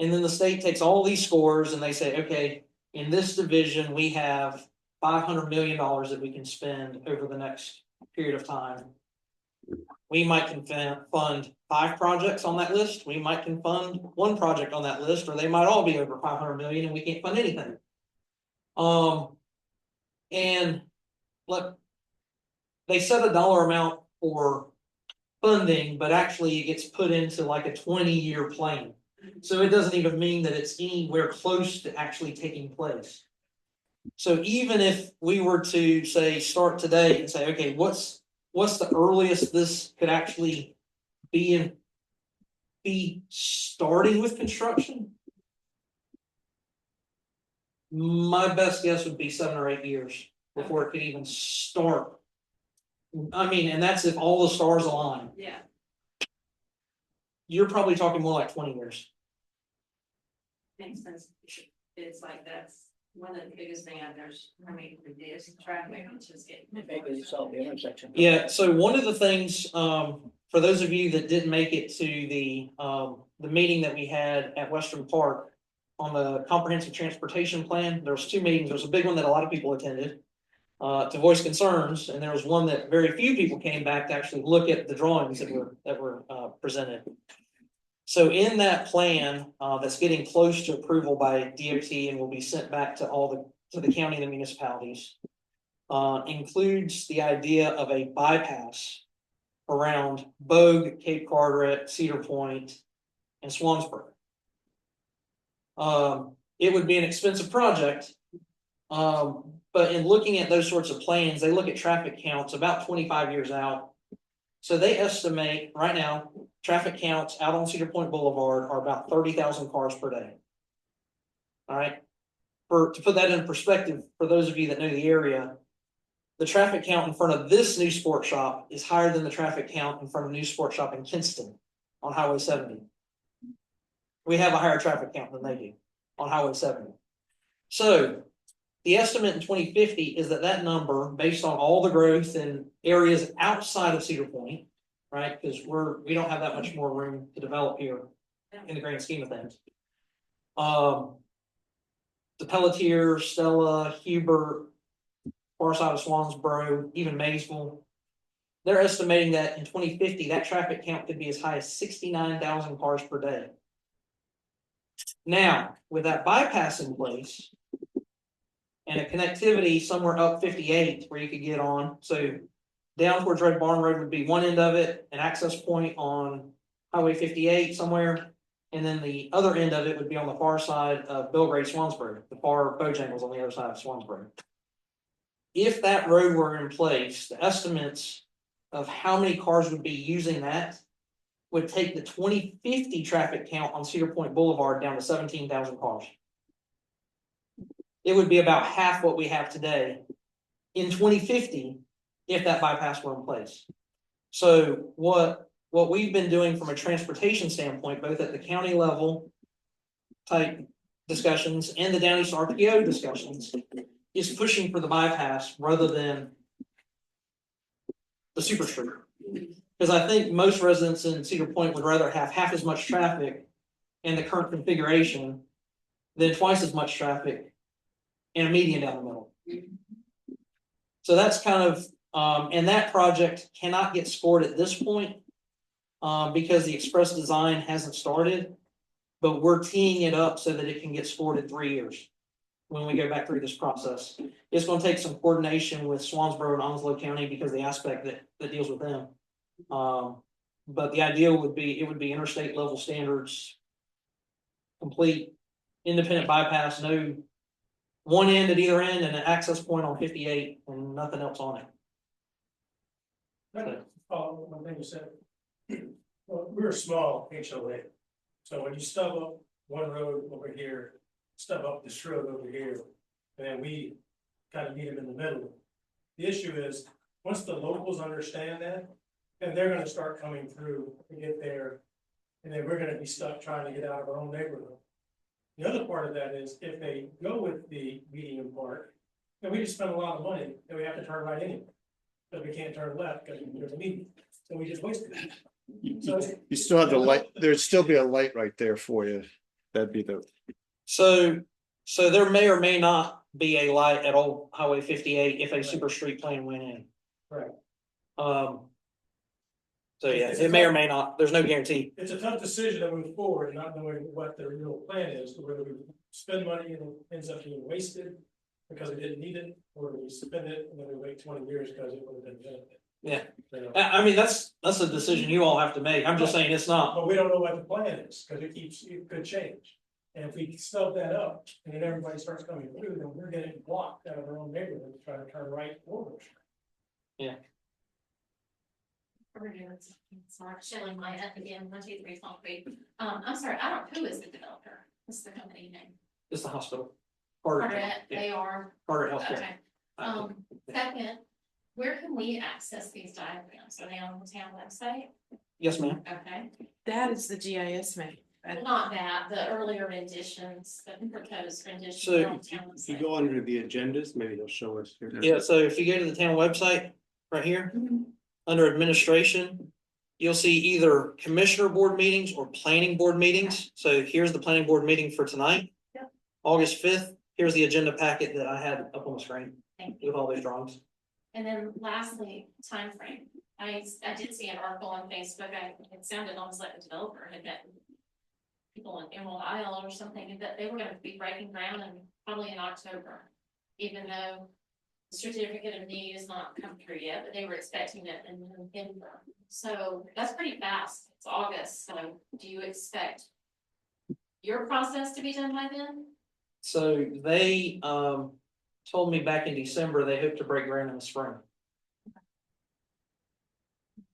And then the state takes all these scores and they say, okay, in this division, we have $500 million that we can spend over the next period of time. We might can fund 5 projects on that list. We might can fund 1 project on that list, or they might all be over 500 million and we can't fund anything. And look, they set a dollar amount for funding, but actually it gets put into like a 20-year plan. So it doesn't even mean that it's anywhere close to actually taking place. So even if we were to say start today and say, okay, what's the earliest this could actually be starting with construction? My best guess would be 7 or 8 years before it could even start. I mean, and that's if all the stars align. Yeah. You're probably talking more like 20 years. Makes sense. It's like that's one of the biggest thing out there's, I mean, is traffic, which is getting. Maybe you saw the intersection. Yeah, so one of the things, for those of you that didn't make it to the meeting that we had at Western Park on the comprehensive transportation plan, there was 2 meetings. There was a big one that a lot of people attended to voice concerns, and there was one that very few people came back to actually look at the drawings that were presented. So in that plan that's getting close to approval by DOT and will be sent back to the county and the municipalities, includes the idea of a bypass around Bogue, Cape Carteret, Cedar Point, and Swansburg. It would be an expensive project, but in looking at those sorts of plans, they look at traffic counts about 25 years out. So they estimate right now, traffic counts out on Cedar Point Boulevard are about 30,000 cars per day. All right. To put that in perspective, for those of you that know the area, the traffic count in front of this new sports shop is higher than the traffic count in front of the new sports shop in Kinston on Highway 70. We have a higher traffic count than they do on Highway 70. So the estimate in 2050 is that number, based on all the growth in areas outside of Cedar Point, right? Because we don't have that much more room to develop here in the grand scheme of things. The Pelletier, Stella, Hubert, far side of Swansboro, even Maysville, they're estimating that in 2050, that traffic count could be as high as 69,000 cars per day. Now, with that bypass in place, and a connectivity somewhere up 58 where you could get on. So down towards Red Barn Road would be one end of it, an access point on Highway 58 somewhere. And then the other end of it would be on the far side of Belgrade Swansboro, the far Bojangles on the other side of Swansboro. If that road were in place, the estimates of how many cars would be using that would take the 2050 traffic count on Cedar Point Boulevard down to 17,000 cars. It would be about half what we have today in 2050 if that bypass were in place. So what we've been doing from a transportation standpoint, both at the county level type discussions and the Down East RPO discussions, is pushing for the bypass rather than the super street. Because I think most residents in Cedar Point would rather have half as much traffic in the current configuration than twice as much traffic and a median down the middle. So that's kind of, and that project cannot get scored at this point because the express design hasn't started, but we're teeing it up so that it can get scored in 3 years when we go back through this process. It's going to take some coordination with Swansboro and Onslow County because of the aspect that deals with them. But the idea would be, it would be interstate level standards, complete independent bypass, no one end at either end and an access point on 58 and nothing else on it. One thing you said, well, we're a small HOA, so when you stub up one road over here, stub up this road over here, and then we kind of meet them in the middle. The issue is, once the locals understand that, then they're gonna start coming through to get there, and then we're gonna be stuck trying to get out of our own neighborhood. The other part of that is, if they go with the medium part, then we just spend a lot of money, and we have to turn right anyway. But we can't turn left because there's a median, so we just wasted that. You still have the light, there'd still be a light right there for you. That'd be the. So there may or may not be a light at Old Highway 58 if a super street plan went in. Right. So yeah, it may or may not, there's no guarantee. It's a tough decision to move forward, not knowing what the real plan is, whether we spend money and it ends up being wasted because we didn't need it, or we spend it and then we wait 20 years because it would have been benefit. Yeah. You know? I mean, that's a decision you all have to make. I'm just saying it's not. But we don't know what the plan is, because it could change. And if we stub that up, and then everybody starts coming through, then we're getting blocked out of our own neighborhood to try to turn right forward. Yeah. Sorry, Shelley Maya again, 123 Concrete. I'm sorry, I don't, who is the developer? What's the company name? It's the hospital. Carteret, they are. Carteret Healthcare. Okay. Second, where can we access these diagrams? Are they on the town website? Yes, ma'am. Okay, That is the GIS map. not that, the earlier renditions, the proposed renditions. So, on town If you website. go under the agendas, maybe they'll show us here. Yeah, so if you go to the town website, right here, under administration, you'll see either commissioner board meetings or planning board meetings. So here's the planning board meeting for tonight. Yep. August 5th, here's the agenda packet that I had up on the screen Thank you. with all those drawings. And then lastly, timeframe. I did see an article on Facebook, it sounded almost like the developer had gotten people in Emerald Isle or something, and that they were gonna be breaking ground and probably in October. Even though the certificate of need has not come through yet, but they were expecting it in November. So that's pretty fast. It's August, so do you expect your process to be done by then? So they told me back in December, they hope to break ground in the spring.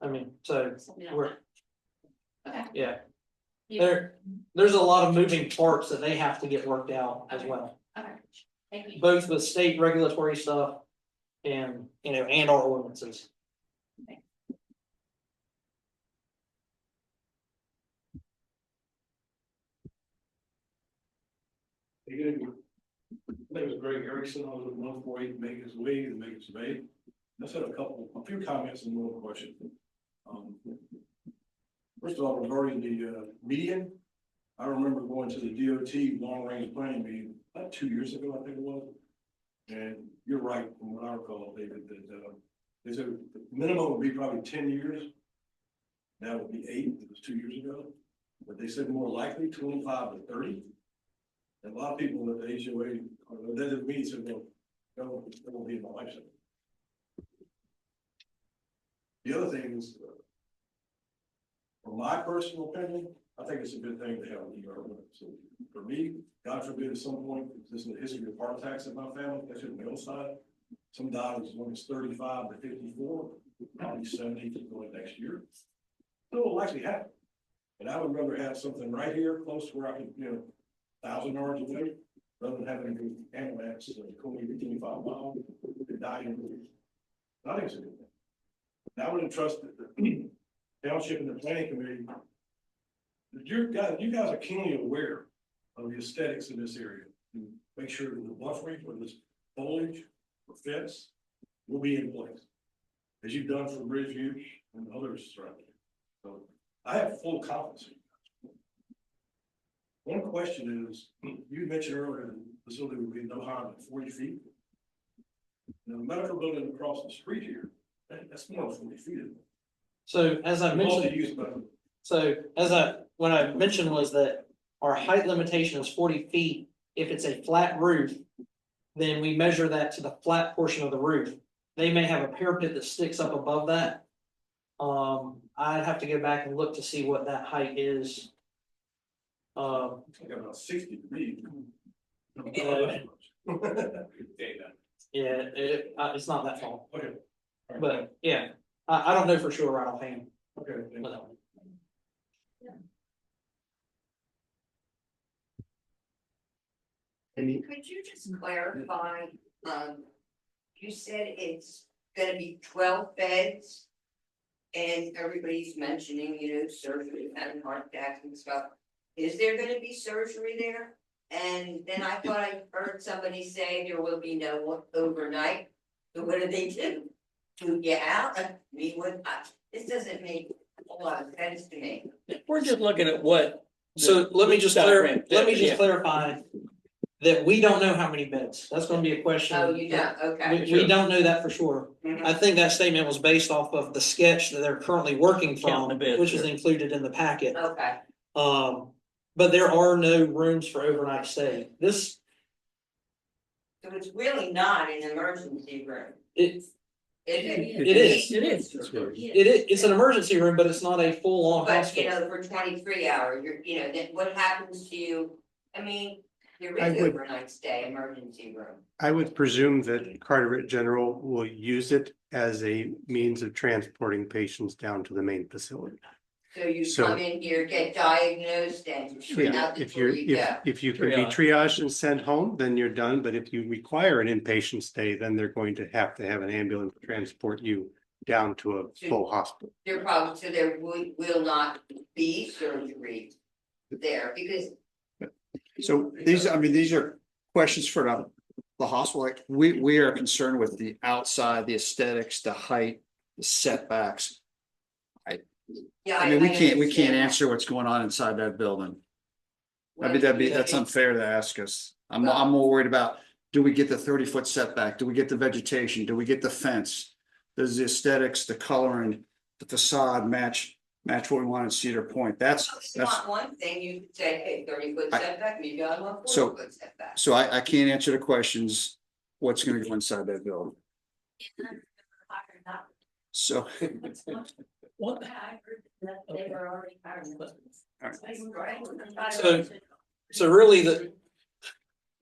I mean, so So we don't we're, know. Okay. yeah, You- there's a lot of moving parts that they have to get worked out as well. Okay, thank you. Both with state regulatory stuff and, and our ordinances. My name is Greg Erickson. I was with 148 Megan's Way in Megan's Bay. I said a few comments and one question. First of all, regarding the median, I remember going to the DOT long range planning meeting about 2 years ago, I think it was. And you're right, from what I recall, David, that they said the minimum would be probably 10 years. That would be 8, it was 2 years ago. But they said more likely 25 to 30. And a lot of people at the HOA, or the meeting said, well, that won't be in my lifetime. The other thing is, from my personal opinion, I think it's a good thing to have an ER. So for me, God forbid at some point, this is the history of heart attacks in my family, especially on the male side. Some died as young as 35 to 54, probably 70 going next year. So it will likely happen. And I would rather have something right here close to where I can, 1,000 yards away, rather than having to ambulance going 25 miles and die in the. I think it's a good thing. And I would entrust the township and the planning committee. You guys are keenly aware of the aesthetics of this area. And make sure that the buffering, whether it's foliage or fence, will be in place, as you've done for Bridgeview and others surrounding. So I have full confidence. One question is, you mentioned earlier that the facility would be no higher than 40 feet. Now, the medical building across the street here, that's more than 40 feet. So as I mentioned, what I mentioned was that our height limitation is 40 feet. If it's a flat roof, then we measure that to the flat portion of the roof. They may have a parapet that sticks up above that. I'd have to go back and look to see what that height is. About 60 to me. Yeah, it's not that tall, Okay. but yeah, I don't know for sure right offhand. Okay. But, Could you just clarify, you said it's gonna be 12 beds? And everybody's mentioning, surgery and heart attacks and stuff. Is there gonna be surgery there? And then I thought I heard somebody say there will be no overnight. So what do they do? Move you out? This doesn't make a lot of sense to me. We're just looking at what. So let me just Yeah. clarify that we don't know how many beds. That's gonna be a question. Oh, you don't, okay. We don't know that for sure. Mhm. I think that statement was based off of the sketch that they're currently working from, Counting the beds, which is sure. included in the packet. Okay. But there are no rooms for overnight stay. This, So it's really not an emergency room. it is. It's an emergency room, but it's not a full-on But, hospital. for 23 hours, then what happens to you? I mean, there I is would- overnight stay, emergency room. I would presume that Carteret General will use it as a means of transporting patients down to the main facility. So you So- come in here, get diagnosed and Yeah, out if before you're, you go. if you can be triaged and sent home, then you're done, but if you require an inpatient stay, then they're going to have an ambulance transport you down to a full hospital. There will not be surgery there because. So these are questions for the hospital. Like we are concerned with the outside, the aesthetics, the height, the setbacks. Yeah, I mean, we can't understand that. answer what's going on inside that building. Well, That's unfair to ask us. I'm more worried about, do we get the 30-foot setback? Do we get the vegetation? Do we get the fence? Does the aesthetics, the coloring, the facade match what we want in Cedar Point? If you want one thing, you could say, hey, 30-foot setback, maybe I want 40-foot setback. So I can't answer the questions, what's gonna go inside that building. So. What? They were already hired. So really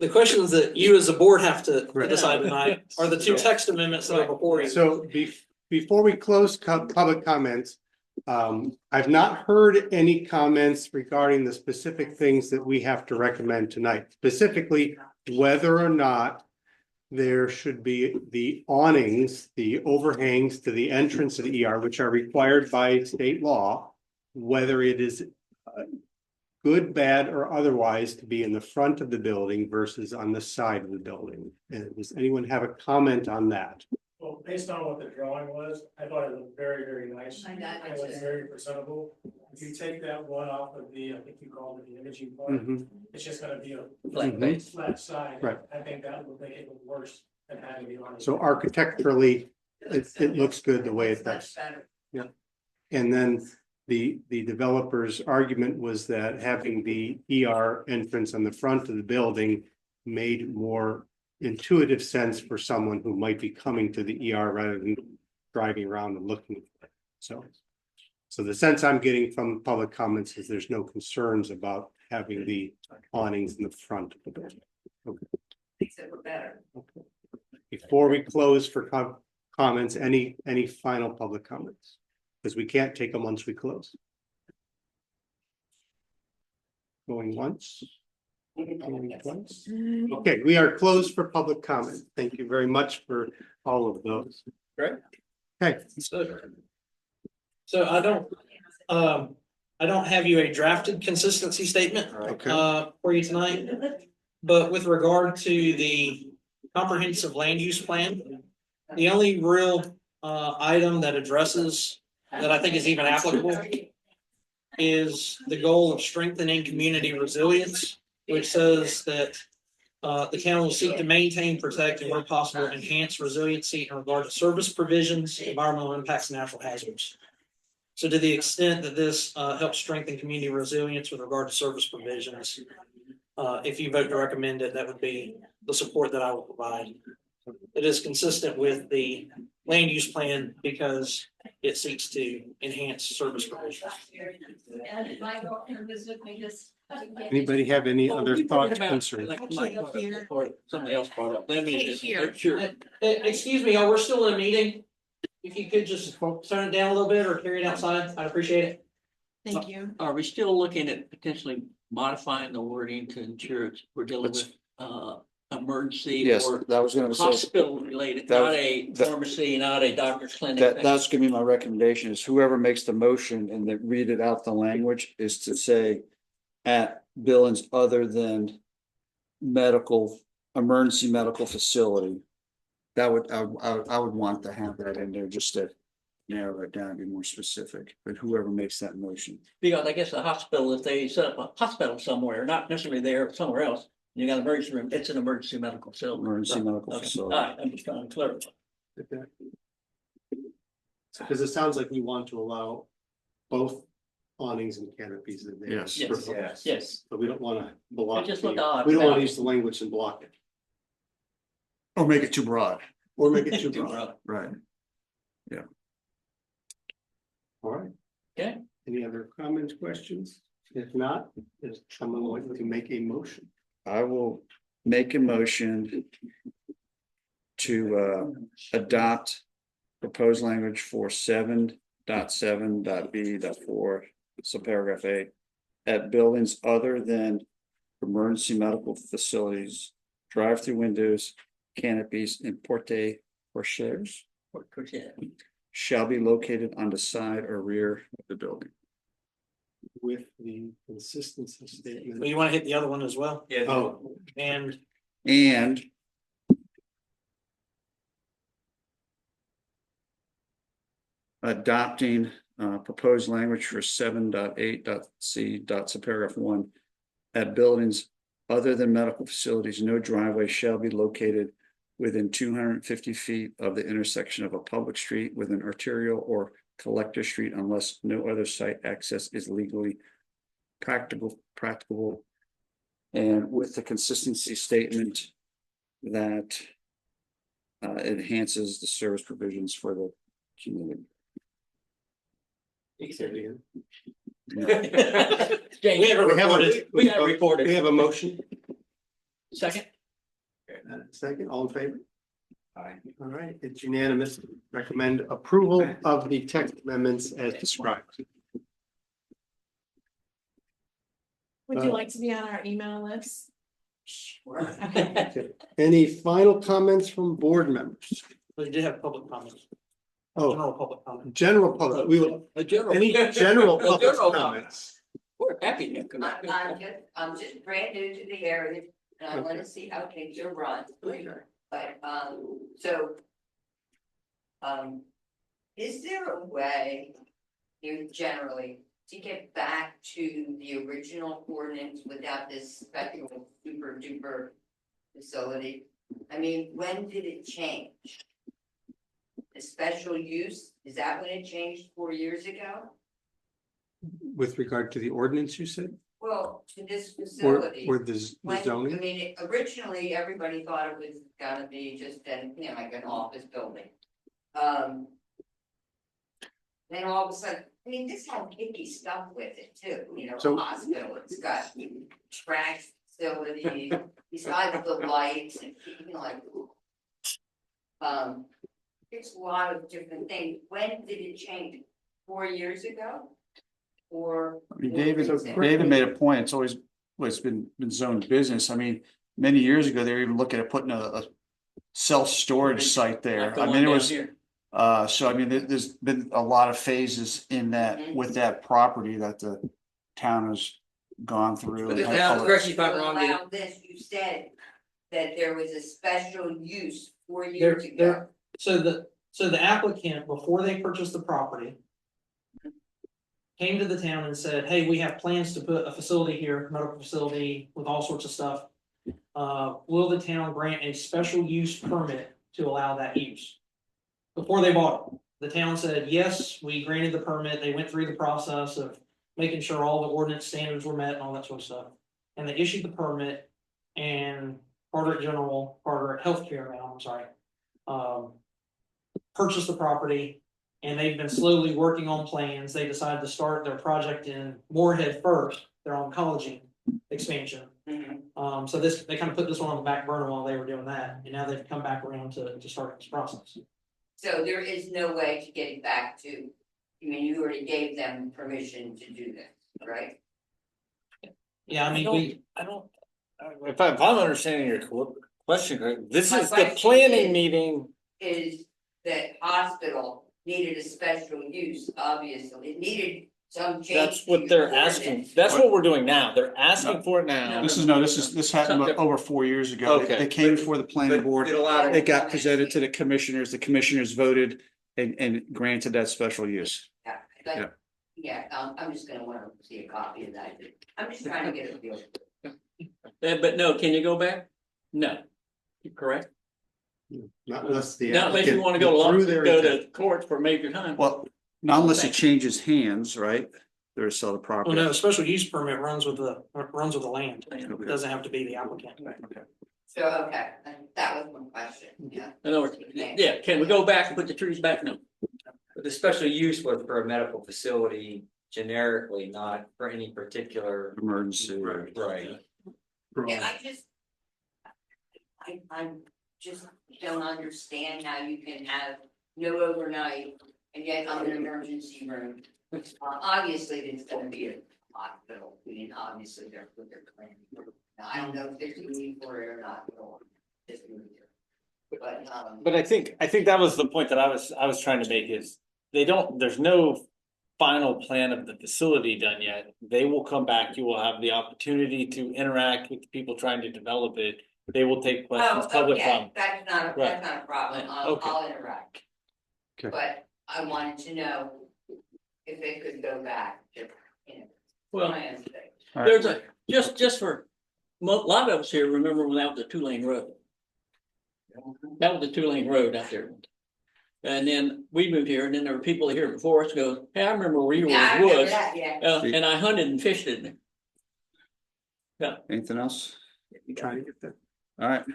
the questions that you as a board have to Right. decide tonight are the two text amendments that are before you. So before we close public comments, I've not heard any comments regarding the specific things that we have to recommend tonight, specifically whether or not there should be the awnings, the overhangs to the entrance of the ER, which are required by state law, whether it is good, bad, or otherwise to be in the front of the building versus on the side of the building. And does anyone have a comment on that? Well, based on what the drawing was, I thought it looked very, very nice. I got It was very presentable. If you take that one off of I think you called it the imaging point, Mhm. it's just gonna be a Flat base. flat side. Right. I think that would make it look worse than having the on. So architecturally, it looks good the way it That's does. much better. And then the developer's argument was that having the ER entrance on the front of the building made more intuitive sense for someone who might be coming to the ER rather than driving around and looking. So So the sense I'm getting from public comments is there's no concerns about having the awnings in the front of the building. Makes it look better. Before we close for comments, any final public comments? Because we can't take them once we close. Going once. Going twice. Okay, we are closed for public comment. Thank you very much for all of those. Great. Okay, So I don't have you a drafted consistency statement, okay. for you tonight. But with regard to the comprehensive land use plan, the only real, item that addresses, that I think is even applicable, is the goal of strengthening community resilience, which says that the town will seek to maintain, protect, and where possible, enhance resiliency in regard to service provisions, environmental impacts, and natural hazards. So to the extent that this helps strengthen community resilience with regard to service provisions, if you vote to recommend it, that would be the support that I will provide. It is consistent with the land use plan because it seeks to enhance service provisions. Anybody have any other We thoughts, about- concerns? like Mike brought up, or somebody else brought up. Let me Can't just hear. make sure. Excuse me, we're still in a meeting. If you could just turn it down a little bit or carry it outside, I'd appreciate it. Thank you. Are we still looking at potentially modifying the wording to ensure we're dealing with emergency Yes, or that was gonna say, hospital related, that- not a that- pharmacy, not a doctor's clinic? that's gonna be my recommendation is whoever makes the motion and then read it out the language is to say at buildings other than emergency medical facility. I would want to have that in there just to narrow it down, be more specific, but whoever makes that motion. Because I guess the hospital, if they set up a hospital somewhere, not necessarily there, somewhere else, you got an emergency room, it's an emergency medical facility. Emergency medical Okay. facility. All right, I'm just trying to clarify. Because it sounds like we want to allow both awnings and canopies in there. Yes. Yes. But we don't want to block. It just looked odd. We don't want to use the language and block it, Or make it too broad. or make it too Too broad. broad. Right. All right. Okay. Any other comments, questions? If not, is someone like to make a motion? I will make a motion to adopt proposed language for 7.7.b.4, subparagraph A. At buildings other than emergency medical facilities, drive-through windows, canopies, and porte cocheres shall be located on the side or rear of the building. With the consistency statement. Well, you want to hit the other one as well? Yeah. Oh, And And adopting proposed language for 7.8.c. subparagraph 1. At buildings other than medical facilities, no driveway shall be located within 250 feet of the intersection of a public street with an arterial or collector street unless no other site access is legally practicable. And with the consistency statement that enhances the service provisions for the community. James, we have it recorded. We got it recorded. we have a motion. Second? Second, all in favor? Aye. All right, it's unanimous. Recommend approval of the text amendments as described. Would you like to be on our email list? Any final comments from board members? we did have public comments, Oh, general public comments. general public, we will, A general. any general A public general comments? We're happy to. I'm just brand new to the area and I wanna see how things are run. But, is there a way, generally, to get back to the original ordinance without this special super duper facility? I mean, when did it change? The special use, is that when it changed 4 years ago? With regard to the ordinance, you said, Well, to this or facility. the When, I zoning? mean, originally, everybody thought it was gonna be just like an office building. Then all of a sudden, I mean, this had icky stuff with it too, you know, So- hospital, it's got trash facility, besides the lights and, you know, like. It's a lot of different things. When did it change? 4 years ago? Or? I mean, more David recent? made a point, it's always, well, it's been zoned business, I mean, many years ago, they were even looking at putting a self-storage site there, Like the I one mean, it down was. here. So I mean, there's been a lot of phases in that, with that property that the town has gone through. But and the town, had- correct me if I'm To wrong, allow this, you said that there was a special use 4 There, years ago. there, so the applicant, before they purchased the property. Came to the town and said, hey, we have plans to put a facility here, medical facility with all sorts of stuff. Will the town grant a special use permit to allow that use? Before they bought it, the town said, yes, we granted the permit, they went through the process of making sure all the ordinance standards were met and all that sort of stuff. And they issued the permit, and Carteret Healthcare now, I'm sorry. Purchased the property, and they've been slowly working on plans. They decided to start their project in Moorhead first, their oncology expansion. So they kind of put this one on the back burner while they were doing that, and now they've come back around to start this process. So there is no way to get it back to, I mean, you already gave them permission to do this, right? Yeah, I mean, If I'm understanding your question correct, this My is the question planning is- meeting. Is that hospital needed a special use, obviously, it needed some change. That's to what your they're asking. ordinance. That's what we're doing now. They're asking for it now. This happened Something- over 4 years ago. Okay. They came before the planning But board, it allowed it got presented to the commissioners voted and granted that special use. Yeah, Yeah. like, yeah, I'm just gonna wanna see a copy of that, I'm just trying to get a feel. But no, can you go back? No. Correct? Not unless the. Not unless you applicant wanna go withdrew their to intent. court for a major time. Well, not unless it changes hands, right? They're to sell the well, property. no, the special use permit runs with the land. It doesn't have to be the applicant. So, okay, that was one question, yeah. In other words, yeah, can we go back and put the trees back? No. But the special use was for a medical facility generically, not for any particular. Emergency. Right. Yeah, I just don't understand how you can have no overnight and yet I'm in an emergency room. Obviously, it's gonna be a hospital, I mean, obviously, they're planning. Now, I don't know if there's a need for it or not, But I think that was the point that I was trying to make is there's no final plan of the facility done yet. They will come back, you will have the opportunity to interact with the people trying to develop it. They will take questions, Oh, public okay, comment. that's not a problem, Okay. I'll interact. Okay. But I wanted to know if it could go back, to, you know. Well, my understanding. All right. there's just for, a lot of us here remember when that was a 2-lane road. That was a 2-lane road out there. And then we moved here, and then there were people here before us go, hey, I remember where you were Yeah, I in the remember woods. that, yeah. And I hunted and fished in there. Anything else? I'm trying to get that. All right. All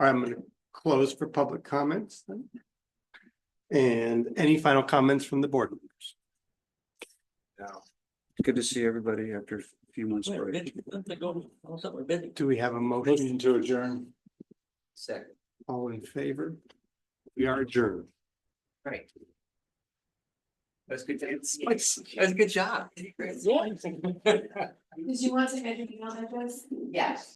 right, I'm gonna close for public comments then. And any final comments from the board members? Good to see everybody after a few months Wait, break. we're busy. Do we have a motion? Motion to adjourn. Second. All in favor? We are adjourned. Right. That's good. That's a good job. Did you want to add your email address? Yes.